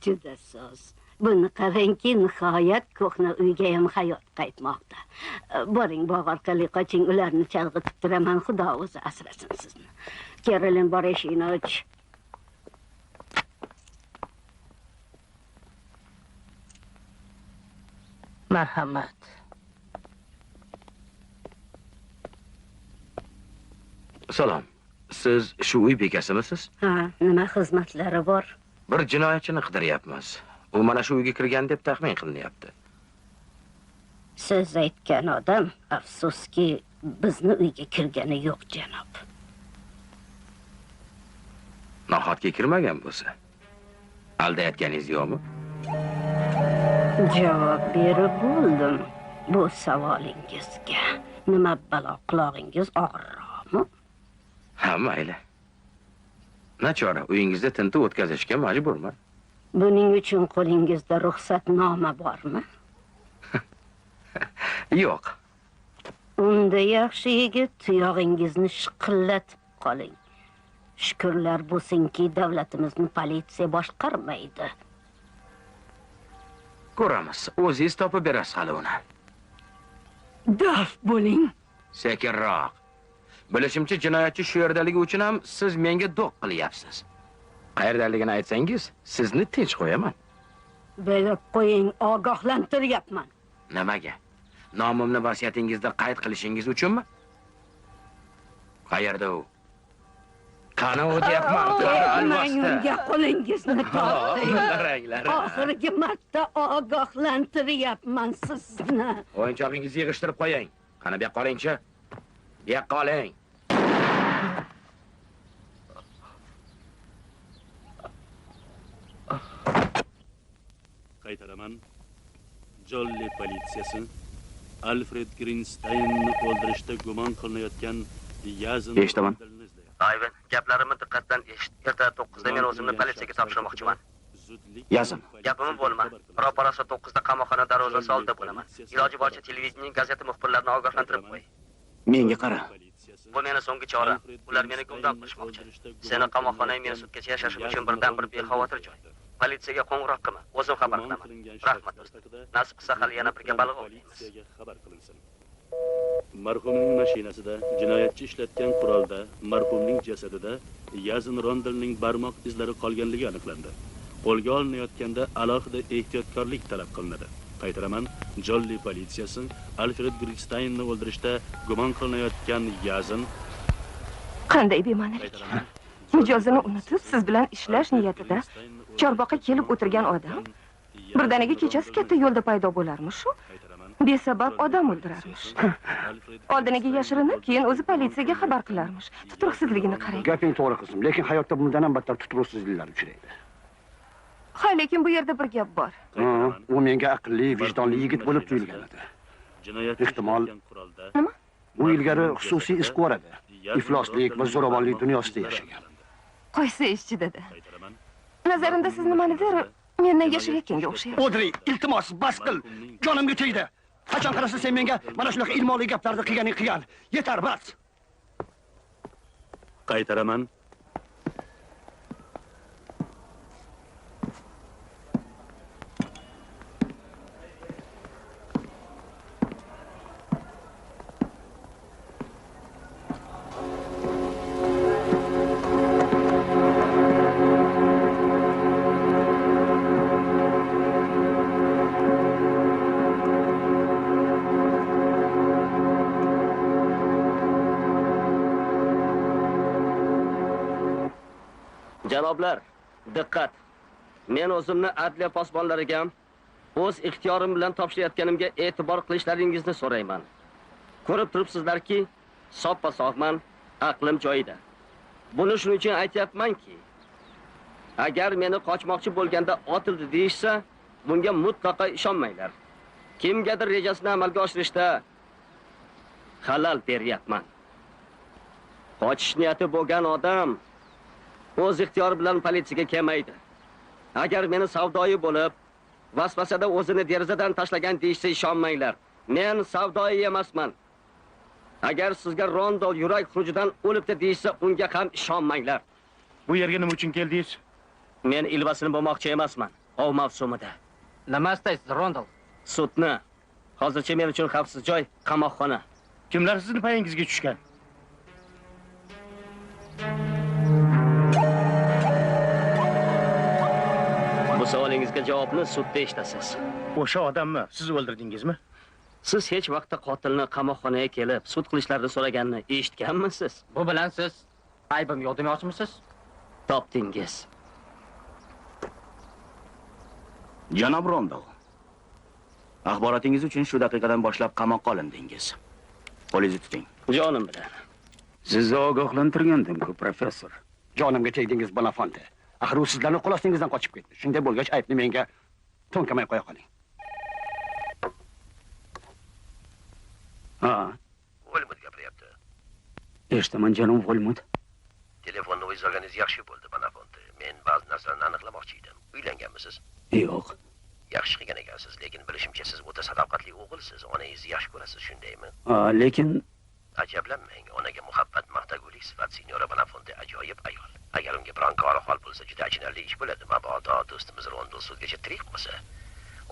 Juda soz. Buni qarangki, nihoyat ko'hna uyga ham hayot qaytmoqda. Boring, bog' orqali qoching, ularni chalg'itib turaman. Xudo o'zi asrasin sizni. Kerolin, bor eshikni och. Marhamat. Salom. Siz shu uy bekasimisiz? Ha, nima xizmatlari bor? Bir jinoyatchini qidiryapmiz. U mana shu uyga kirgan deb taxmin qilinyapti. Siz aytgan odam, afsuski, bizni uyga kirgani yo'q, janob. Nahotki kirmagan bo'lsa, aldayotganingiz yo'qmi? Javob berib bo'ldim bu savolingizga. Nima balo, qulog'ingiz og'irroqmi? Ha, mayli. Nachora, uyingizda tintuv o'tkazishga majburman. Buning uchun qo'lingizda ruxsatnoma bormi? Yo'q. Unda yaxshi yigit, tuyog'ingizni shiqillatib qoling. Shukrlar bo'lsinki, davlatimizni politsiya boshqarmaydi. Ko'ramiz. O'zingiz topib berasiz hali uni. Daf bo'ling. Sekinroq. Bilishimcha, jinoyatchi shu yerdaligi uchun ham siz menga do'q qilyapsiz. Qayerdaligini aytsangiz, sizni tinch qo'yaman. Bilib qo'ying, ogohlantiryapman. Nimaga? Nomimni vasiyatingizda qayd qilishingiz uchunmi? Qayerda u? Qani u deyapman, qani alvasta. Unga qo'lingizni torting. Qaranglar. Oxirgi marta ogohlantiryapman sizni. O'yinchog'ingizni yig'ishtirib qo'ying. Qani bu yoqqa olingchi. Bu yoqqa oling. Qaytaraman. Jolli politsiyasi Alfred Greensteinni o'ldirishda gumon qilinayotgan Yazin. Eshitaman. Ayvan, gaplarimni diqqatdan eshit. Erta 9da men o'zimni politsiyaga topshirmoqchiman. Yazim. Gapimni bo'lma. Ro'parasi 9da qamoqxona darvozasi oldida bo'laman. Iloji boricha televideniyening gazeta muxbirlarini ogohlantirib qo'y. Menga qara. Bu meni so'nggi chora. Ular meni gumdon qilishmoqchi. Seni qamoqxonang meni sudgacha yashashim uchun birdan-bir bexavotir joy. Politsiyaga qo'ng'iroq qilma. O'zim xabar qilaman. Rahmat do'st. Nasib qilsa hali yana birga baliq ovlaymiz. Marhumning mashinasida jinoyatchi ishlatgan qurolda marhumning jasadida Yazin Rondelning barmoq izlari qolganligi aniqlandi. Qo'lga olinayotganda alohida ehtiyotkorlik talab qilinadi. Qaytaraman, Jolli politsiyasi Alfred Grigstaynni o'ldirishda gumon qilinayotgan Yazin Qanday bema'nilik. Mijozini unutib, siz bilan ishlash niyatida Chorboqqa kelib o'tirgan odam birdaniga kechasi katta yo'lda paydo bo'larmish-ku. Besabab odam o'ldirarmish. Oldiniga yashirinib, keyin o'zi politsiyaga xabar qilarmish. Tuturuqsizligini qarang. Gaping to'g'ri qizim, lekin hayotda bundan ham battar tuturuqsizliklar uchraydi. Ha, lekin bu yerda bir gap bor. U menga aqlli, vijdonli yigit bo'lib tuyulgan edi. Ehtimol nima? U ilgari xususiy iskor edi. Ifloslik va zo'ravonlik dunyosida yashagan. Qaysi ishchida-da? Nazarimda siz nimanidir mendan yashirayotganga o'xshayapsiz. Odri, iltimos, bas qil. Jonimga tegdi. Qachon qarasa sen menga mana shunaqa ilmoli gaplarni qilganing qilgan. Yetar, bas. Qaytaraman. Janoblar, diqqat. Men o'zimni adliya posbonlariga o'z ixtiyorim bilan topshirayotganimga e'tibor qilishlaringizni so'rayman. Ko'rib turibsizlarki, soppa-sog'man, aqlim joyida. Buni shuning uchun aytyapmanki, agar meni qochmoqchi bo'lganda otildi deyishsa, bunga mutlaqo ishonmanglar. Kimgadir rejasini amalga oshirishda xalal beryapman. Qochish niyati bo'lgan odam o'z ixtiyori bilan politsiyaga kelmaydi. Agar meni savdoyi bo'lib, vasvasada o'zini derazadan tashlagan deyishsa ishonmanglar. Men savdoyi emasman. Agar sizga Rondol yurak xurujidan o'libdi deyishsa, unga ham ishonmanglar. Bu yerga nima uchun keldingiz? Men ilvasini bo'lmoqchi emasman. Ov mavsumida. Nima istaysiz, Rondol? Sudni. Hozircha men uchun xavfsiz joy qamoqxona. Kimlar sizning payingizga tushgan? Bu savolingizga javobni sudda eshitasiz. O'sha odammi siz o'ldirdingizmi? Siz hech vaqtda qotilni qamoqxonaga kelib, sud qilishlarini so'raganini eshitganmisiz? Bu bilan siz aybim yo'q demoqchimisiz? Topdingiz. Janob Rondol, axborotingiz uchun shu daqiqadan boshlab qamoqqa olindingiz. Qo'lingizni tuting. Jonim bilan. Sizni ogohlantirgandim-ku, professor. Jonimga tegdingiz, Bonafonte. Axir u sizlarning qo'l ostingizdan qochib ketdi. Shunday bo'lgach, aybni menga to'nkamay qo'ya qoling. Ha, Volmut gapiryapti. eshitaman, janob Volmut. Telefonni o'z olganingiz yaxshi bo'ldi, Bonafonte. Men ba'zi narsalarni aniqlamoqchi edim. Uylanganmisiz? Yo'q. Yaxshi qilgan ekansiz, lekin bilishimcha siz o'ta sadoqatli o'g'ilsiz. Onangizni yaxshi ko'rasiz, shundaymi? Ha, lekin Ajablanmang, onaga muhabbat maqtagulik sifat signora Bonafonte ajoyib ayol. Agar unga biron kori hol bo'lsa, juda achinarli ish bo'ladi. Mabodo do'stimiz Rondol sudgacha tirik qolsa,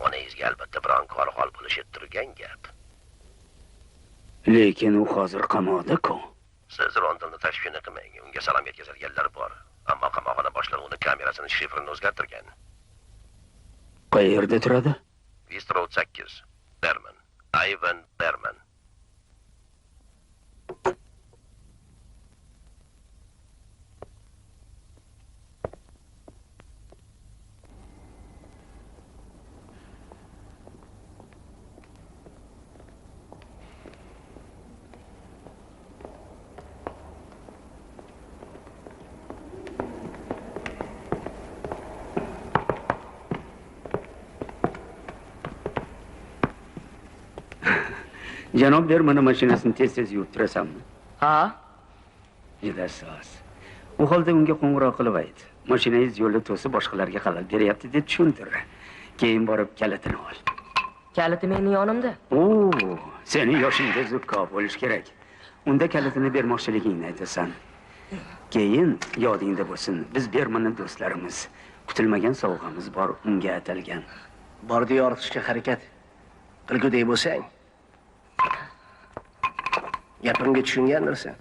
onangizga albatta biron kori hol bo'lishi turgan gap. lekin u hozir qamoqda-ku. Siz Rondolni tashvishini qilmang. Unga salom yetkazilganlar bor. Ammo qamoqxona boshlig'i uni kamerasini shifrini o'zgartirgan. Qayerda turadi? East Road 8. Berman. Ivan Berman. Janob Berman mashinasini tez-tez yuvib turasanmi? Ha? Juda soz. U holda unga qo'ng'iroq qilib ayt. Mashinangiz yo'lda to'sib boshqalarga xalal beryapti deb tushuntir. Keyin borib kalitini ol. Kaliti mening yonimda. Oo, sening yoshingda zukko bo'lish kerak. Unda kalitini bermoqchiligingni aytasan. Keyin yodingda bo'lsin, biz Bermanning do'stlarimiz. Kutilmagan sovg'amiz bor, unga atalgan. Bordi yoritishga harakat qilgudek bo'lsang. Gapimga tushungandirsan.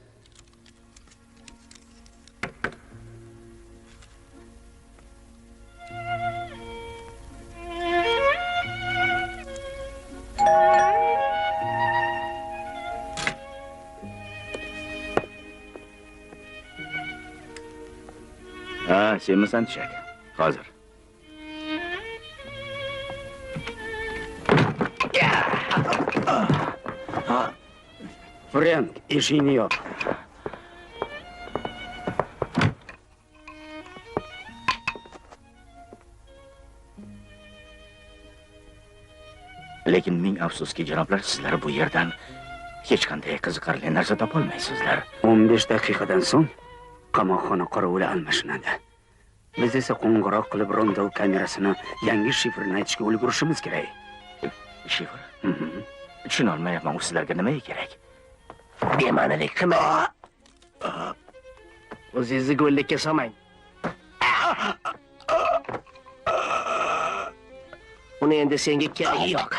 Ha, senmisan Tushak? Hozir. Frank, eshikni yop. Lekin ming afsuski, janoblar, sizlar bu yerdan hech qanday qiziqarli narsa topolmaysizlar. 15 daqiqadan so'ng qamoqxona qorovuli almashinadi. Biz esa qo'ng'iroq qilib rondov kamerasini yangi shifrini aytishga ulgurishimiz kerak. Shifr? Tushuna olmayapman, u sizlarga nimaga kerak? Be'ma'nilik qilmang. O'zingizni go'llikka solmang. Uni endi senga keragi yo'q.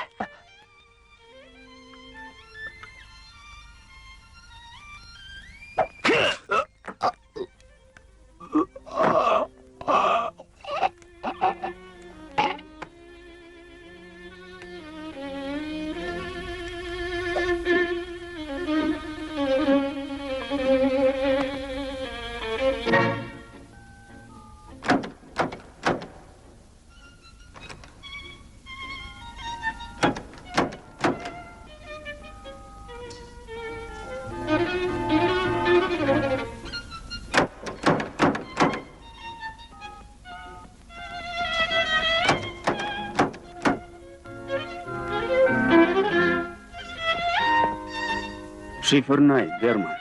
Shifrni berman.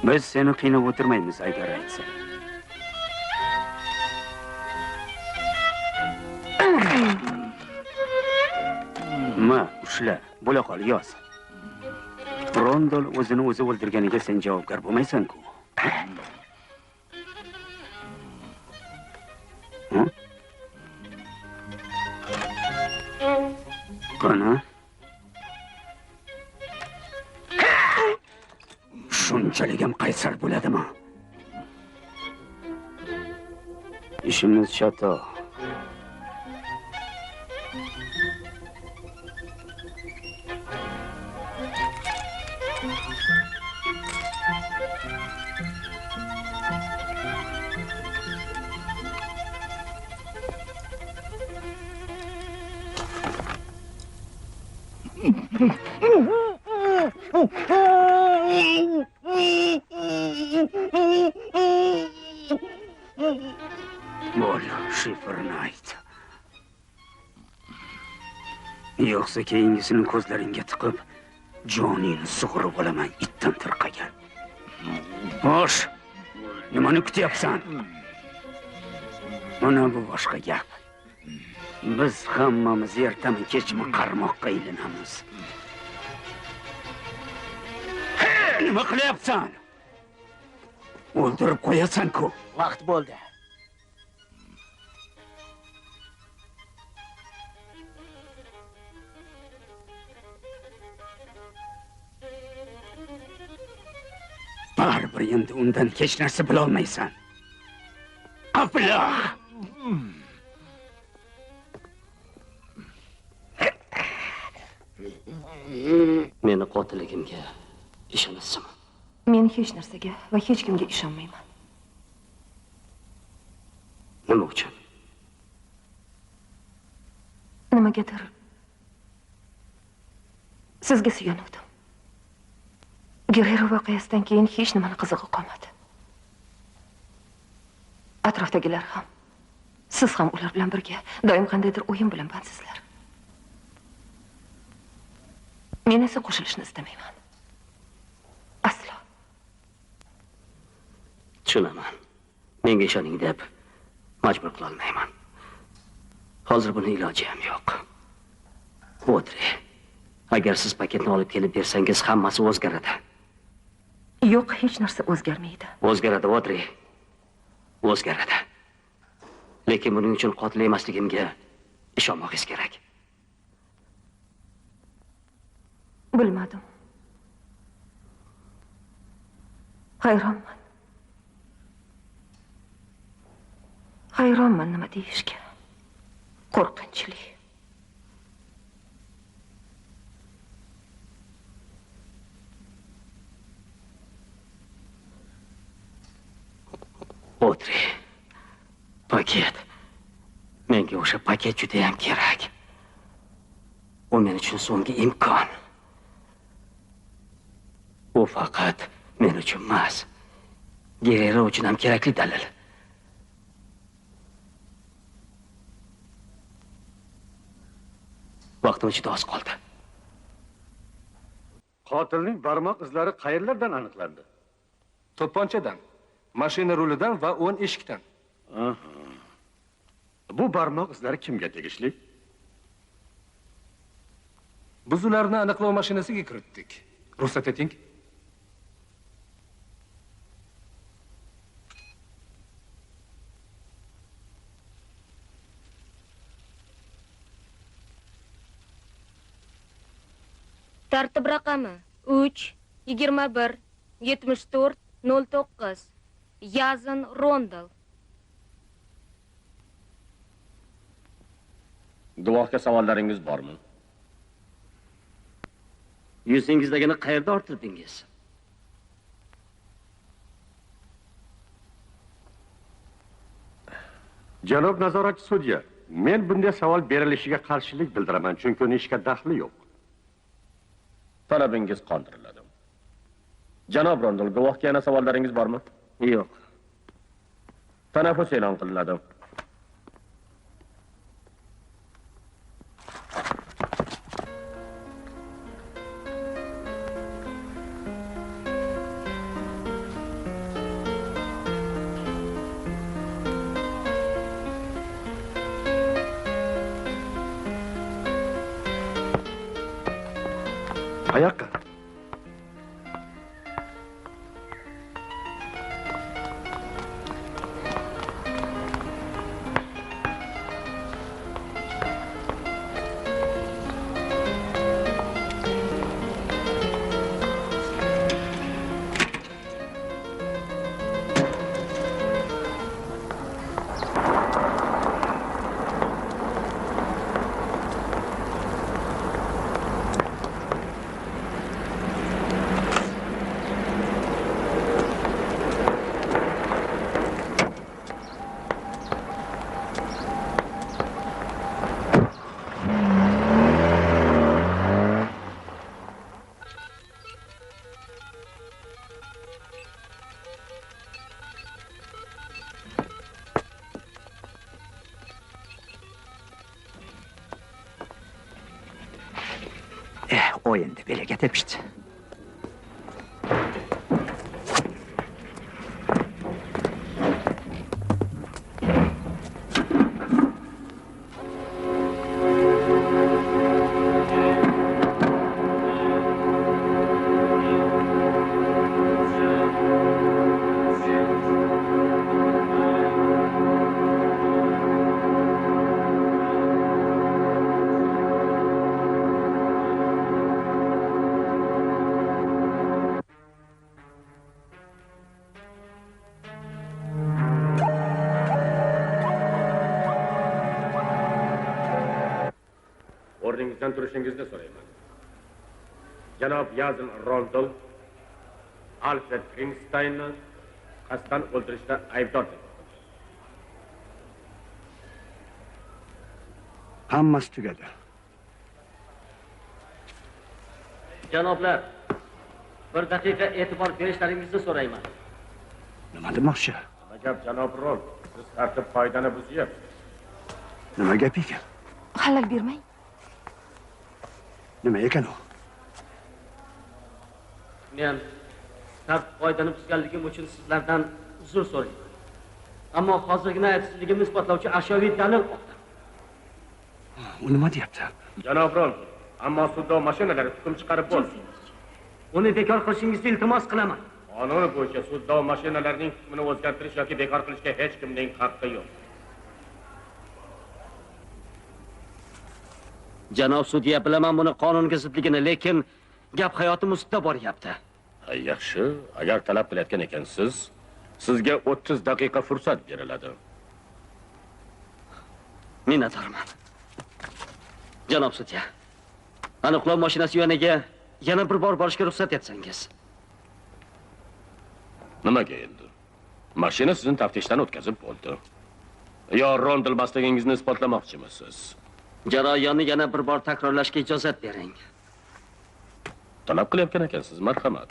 Biz seni qiynab o'tirmaymiz agar aytsang. Ma, ushla, bo'la qol, yoz. Rondol o'zini o'zi o'ldirganiga sen javobgar bo'lmaysan-ku. Qani? Shunchalik ham qaysar bo'ladimi? Ishimiz shato. Bo'l, shifrni ayt. Yo'qsa keyingisini ko'zlaringga tiqib, joningni sug'urib olaman, itdan tirqagan. Xo'sh, nimani kutyapsan? Mana bu boshqa gap. Biz hammamiz ertami kechmi qarmoqqa ilinamiz. Nima qilyapsan? O'ldirib qo'yasan-ku. Vaqt bo'ldi. Baribir endi undan hech narsa bila olmaysan. Ablah! Meni qotilligimga ishonasizmi? Men hech narsaga va hech kimga ishonmayman. Nima uchun? Nimagadir sizga suyanuvdim. Gerero voqeasidan keyin hech nimani qizig'i qolmadi. Atrofdagilar ham, siz ham ular bilan birga doim qandaydir o'yin bilan bandsizlar. Men esa qo'shilishni istamayman. Aslo. Tushunaman. Menga ishoning deb majbur qila olmayman. Hozir buni iloji ham yo'q. O'tri. Agar siz paketni olib kelib bersangiz, hammasi o'zgaradi. Yo'q, hech narsa o'zgarmaydi. O'zgaradi, O'tri. O'zgaradi. Lekin buning uchun qotil emasligimga ishonmoqingiz kerak. Bilmadim. Hayronman. Hayronman nima deyishga. Qo'rqinchli. O'tri. Paket. Menga o'sha paket juda ham kerak. U men uchun so'nggi imkon. U faqat men uchun emas, Gerero uchun ham kerakli dalil. Vaqtimiz juda oz qoldi. Qotilning barmoq izlari qayerlardan aniqlandi? To'pponchadan, mashina rulidan va 10 eshikdan. Bu barmoq izlari kimga tegishli? Biz ularni aniqlov mashinasiga kiritdik. Ruxsat eting. Tartib raqami 3 21 74 09. Yazin Rondal. Guvohga savollaringiz bormi? Yuzingizdagini qayerda orttirdingiz? Janob nazoratchi sudya, men bunday savol berilishiga qarshilik bildiraman, chunki uning ishga daxli yo'q. Talabingiz qondiriladi. Janob Rondal, guvohga yana savollaringiz bormi? Yo'q. Tanaffus e'lon qilinadi. Qayoqqa? O endi beliga tepishdi. O'rningizdan turishingizni so'rayman. Janob Yazin Rondal Alfred Greensteinni qasddan o'ldirishda aybdordir. Hammasi tugadi. Janoblar, bir daqiqa e'tibor berishlaringizni so'rayman. Nima demoqchi? Nima gap, janob Rol? Siz tartib qoidani buzyapsiz. Nima gap ekan? Xalal bermang. Nima ekan u? Men tartib qoidani buzganligim uchun sizlardan uzr so'rayman. Ammo hozirgina aytsizligimni isbotlovchi ashyoviy dalil oldim. U nima deyapti? Janob Rol, ammo sudda mashinalar hukm chiqarib bo'ldi. Uni bekor qilishingizni iltimos qilaman. Qonun bo'yicha sudda mashinalarning hukmini o'zgartirish yoki bekor qilishga hech kimning haqqi yo'q. Janob sudya, bilaman buni qonunga zidligini, lekin Gap hayotim ustida boryapti. Yaxshi, agar talab qilayotgan ekansiz, sizga 30 daqiqa fursat beriladi. Minnatdorman. Janob sudya, aniqlov mashinasi yoniga yana bir bor borishga ruxsat etsangiz. Nimaga endi? Mashina sizni taftishdan o'tkazib bo'ldi. Yo rondilmasligingizni isbotlamoqchimisiz? Jarayonni yana bir bor takrorlashga ijozat bering. Talab qilayotgan ekansiz, marhamat.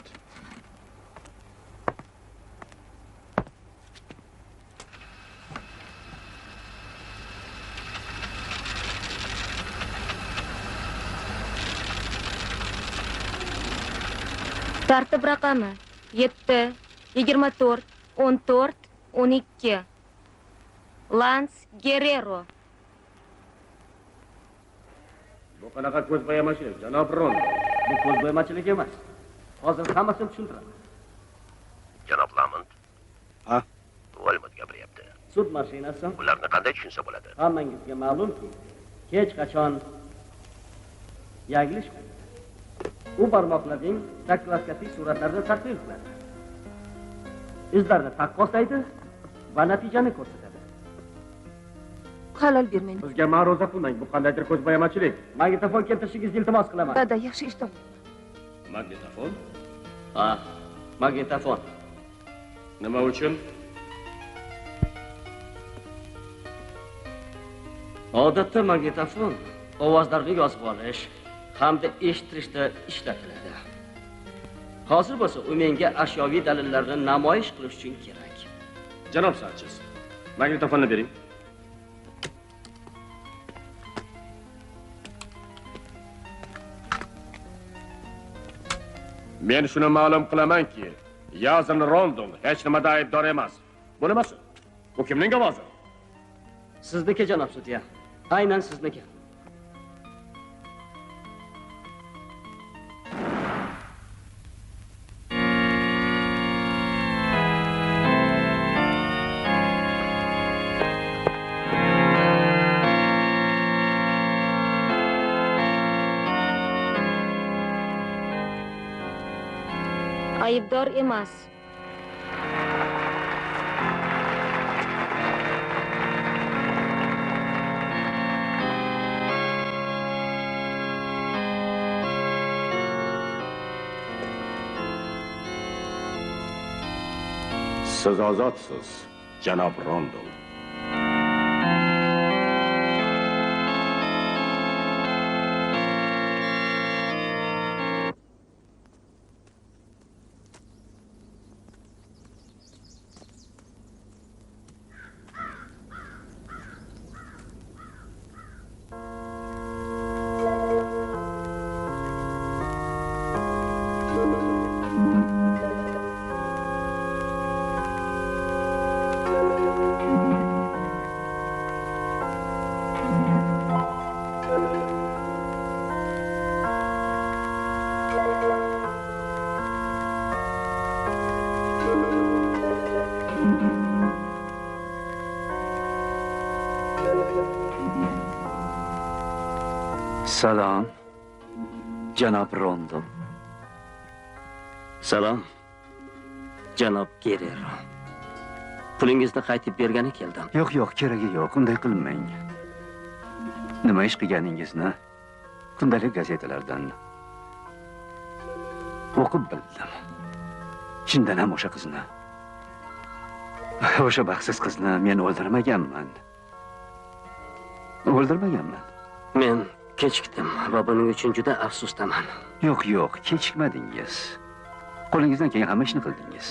Tartib raqami 7, 24, 14, 12. Lance Guerrero. Bu qanaqa ko'zbo'yamachilik, janob Ron? Bu ko'zbo'yamachilik emas. Hozir hammasini tushuntiraman. Janob Lamont. Ha? Volmot gapiryapti. Sud mashinasi Ularni qanday tushunsa bo'ladi? hammangizga ma'lumki, hech qachon yanglishmaydi. U barmoqlarning daktiloskopik suratlarini tahlil qiladi. Izlarni taqqoslaydi va natijani ko'rsatadi. Halol bermang. Bizga ma'ruza qilmang, bu qandaydir ko'zbo'yamachilik. Magnitofon keltirishingizni iltimos qilaman. Dada, yaxshi eshitdim. Magnitofon? Ha, magnitofon. Nima uchun? Odatda magnitofon ovozlarni yozib olish hamda eshittirishda ishlatiladi. Hozir bo'lsa u menga ashyoviy dalillarni namoyish qilish uchun kerak. Janob Sanches, magnitofonni bering. Men shuni ma'lum qilamanki, Yazin Rondon hech nimada aybdor emas. Bu nimasi? Bu kimning ovozi? Sizniki, janob sudya. Aynan sizniki. Aybdor emas. Siz ozodsiz, janob Rondon. Salom, janob Rondon. Salom, janob Guerrero. Pulingizni qaytib bergani keldim. Yo'q, keragi yo'q, unday qilmang. Nima ish qilganingizni kundalik gazetalardan o'qib bildim. Chindan ham o'sha qizni, o'sha baxtsiz qizni men o'ldirmaganman. Men kechikdim va buning uchun juda afsusdaman. Yo'q, kechikmadingiz. Qo'lingizdan kelgan hamma ishni qildingiz.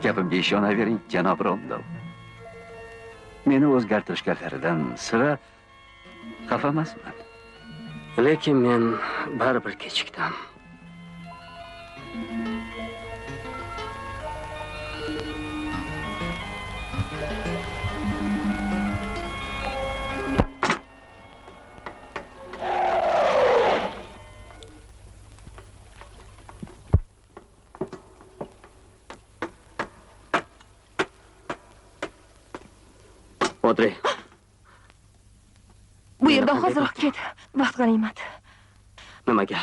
Gapimga ishonavering, janob Rondon. Meni o'zgartirishganlaridan sira xafa emasman. Lekin men baribir kechikdim. Odri. Bu yerdan hoziroq ket. Vaqt g'animat. Nimaga?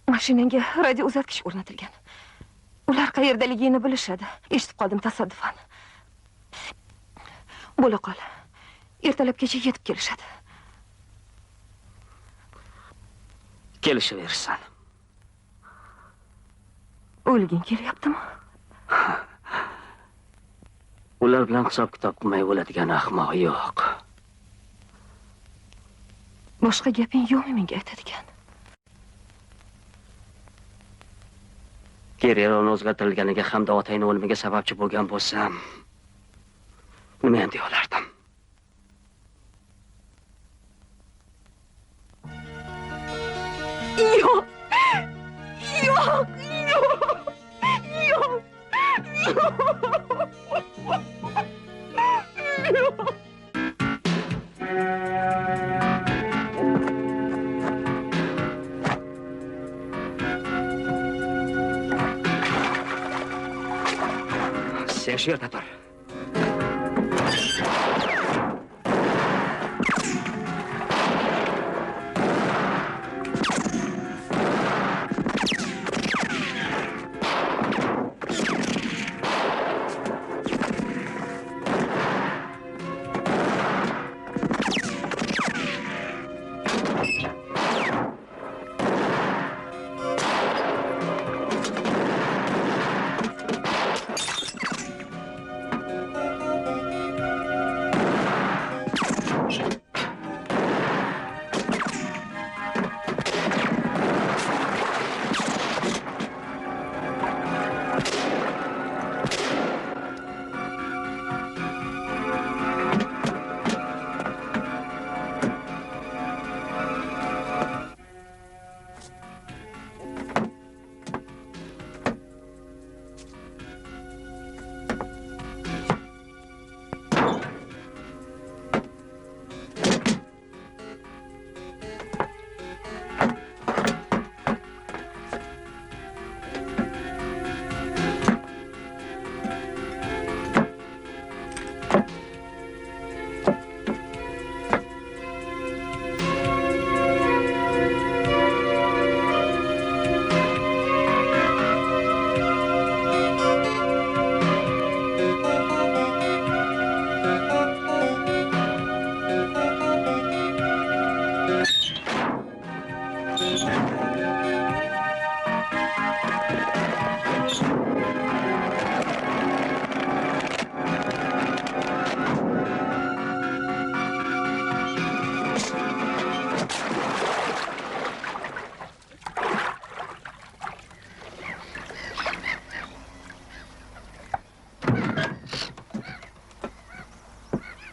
Mashinangga radio uzatgich o'rnatilgan. Ular qayerdaligini bilishadi. Eshitib qoldim tasodifan. Bo'la qol. Ertalabgacha yetib kelishadi. Kelishaversan. O'lging kelyaptimi? Ular bilan hisob-kitob qilmay bo'ladigan ahmoq yo'q. Boshqa gaping yo'qmi menga aytadigan? Gereroni o'zgartirilganiga hamda otangning o'limiga sababchi bo'lgan bo'lsam, nima endi olardim? Yo'q. Yo'q. Yo'q. Yo'q. Yo'q. Sen shu yerda tur.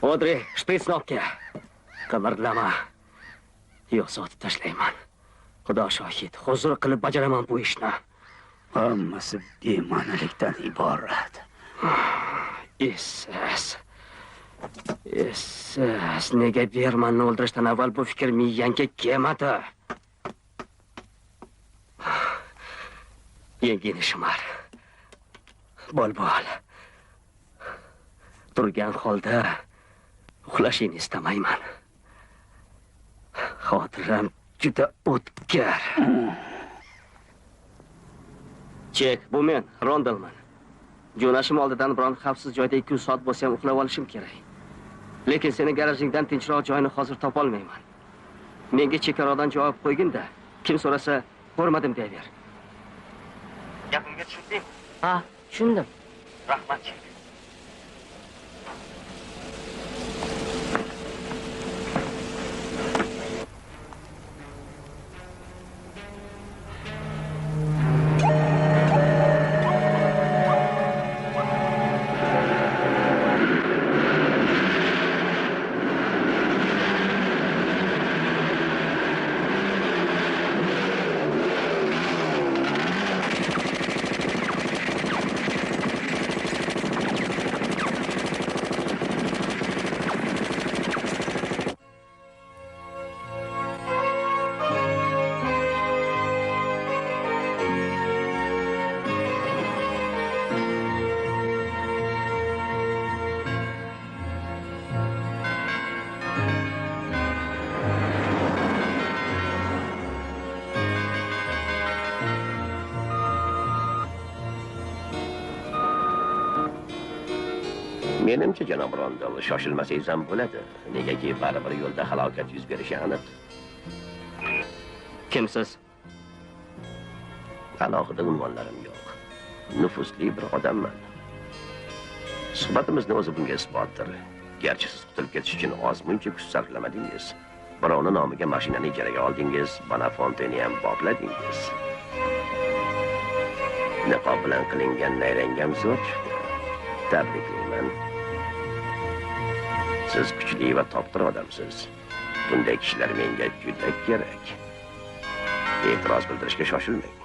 Odri, shpitsnokka. Qimirlama. Yo'qsa otib tashlayman. Xudo shohid, huzur qilib bajaraman bu ishni. Hammasi bema'nilikdan iborat. Essiz. Nega Bermanni o'ldirishdan avval bu fikr miyangga kelmadi? Yengini shimar. Bol-bol. Turgan holda uxlashingni istamayman. Xotiram juda o'tkir. Chek, bu men, Rondelman. Jo'nashim oldidan biron xavfsiz joyda 200 soat bo'lsa ham uxlab olishim kerak. Lekin seni garajingdan tinchroq joyini hozir topa olmayman. Menga chekaradan javob qo'ygin-da, kim so'rasa, ko'rmadim deyaver. Gapimga tushunding? Ha, tushundim. Rahmat. Menimcha, janob Rondel, shoshilmasangiz ham bo'ladi. Negaki baribir yo'lda halokat yuz berishi aniq. Kimsiz? Alohida unvonlarim yo'q. Nufuzli bir odamman. Suhbatimizni o'zi bunga isbotdir. Garchi siz qutulib ketish uchun ozmuncha kuch sarflamadingiz. Birovning nomiga mashinani ijaraga oldingiz, Bonafonteni ham bopladingiz. Niqob bilan qilingan nayrangam zo'r chiqdi. Tabriklayman. Siz kuchli va topqir odamsiz. Bunday kishilar menga juda kerak. E'tiroz bildirishga shoshilmang.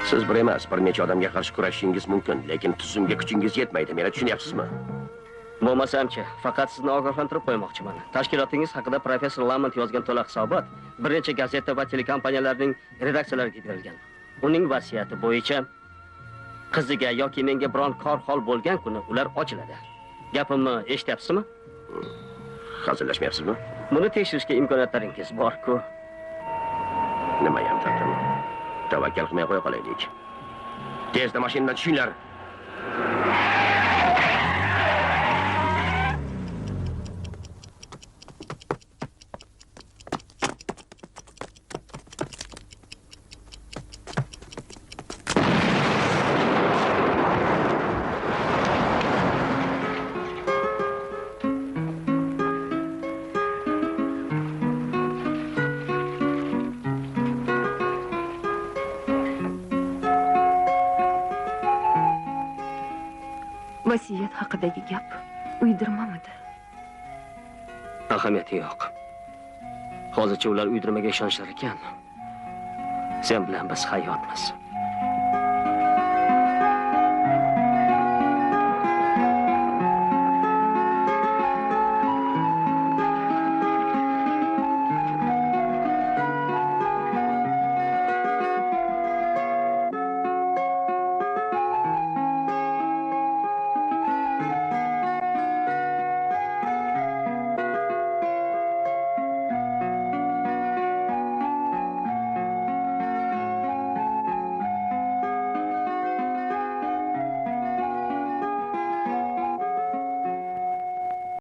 Siz bir emas, bir necha odamga qarshi kurashishingiz mumkin, lekin tuzumga kuchingiz yetmaydi. Meni tushunyapsizmi? Bo'lmasam-chi, faqat sizni ogohlantirib qo'ymoqchiman. Tashkilotingiz haqida professor Lamont yozgan to'la hisobot bir necha gazeta va telekompaniyalarning redaksiyalariga berilgan. Uning vasiyati bo'yicha qiziga yoki menga biron kor hol bo'lgan kuni ular ochiladi. Gapimni eshityapsizmi? Hazillashmayapsizmi? Buni tekshirishga imkoniyatlaringiz bor-ku. Nima ham taqdim? Tavakkal qilmay qo'ya qolaylik. Tezda mashinadan tushinglar. Vasiyat haqidagi gap uydirmamidi? Ahamiyati yo'q. Hozircha ular uydirmaga ishonishar ekan. Sen bilan biz hayotmiz.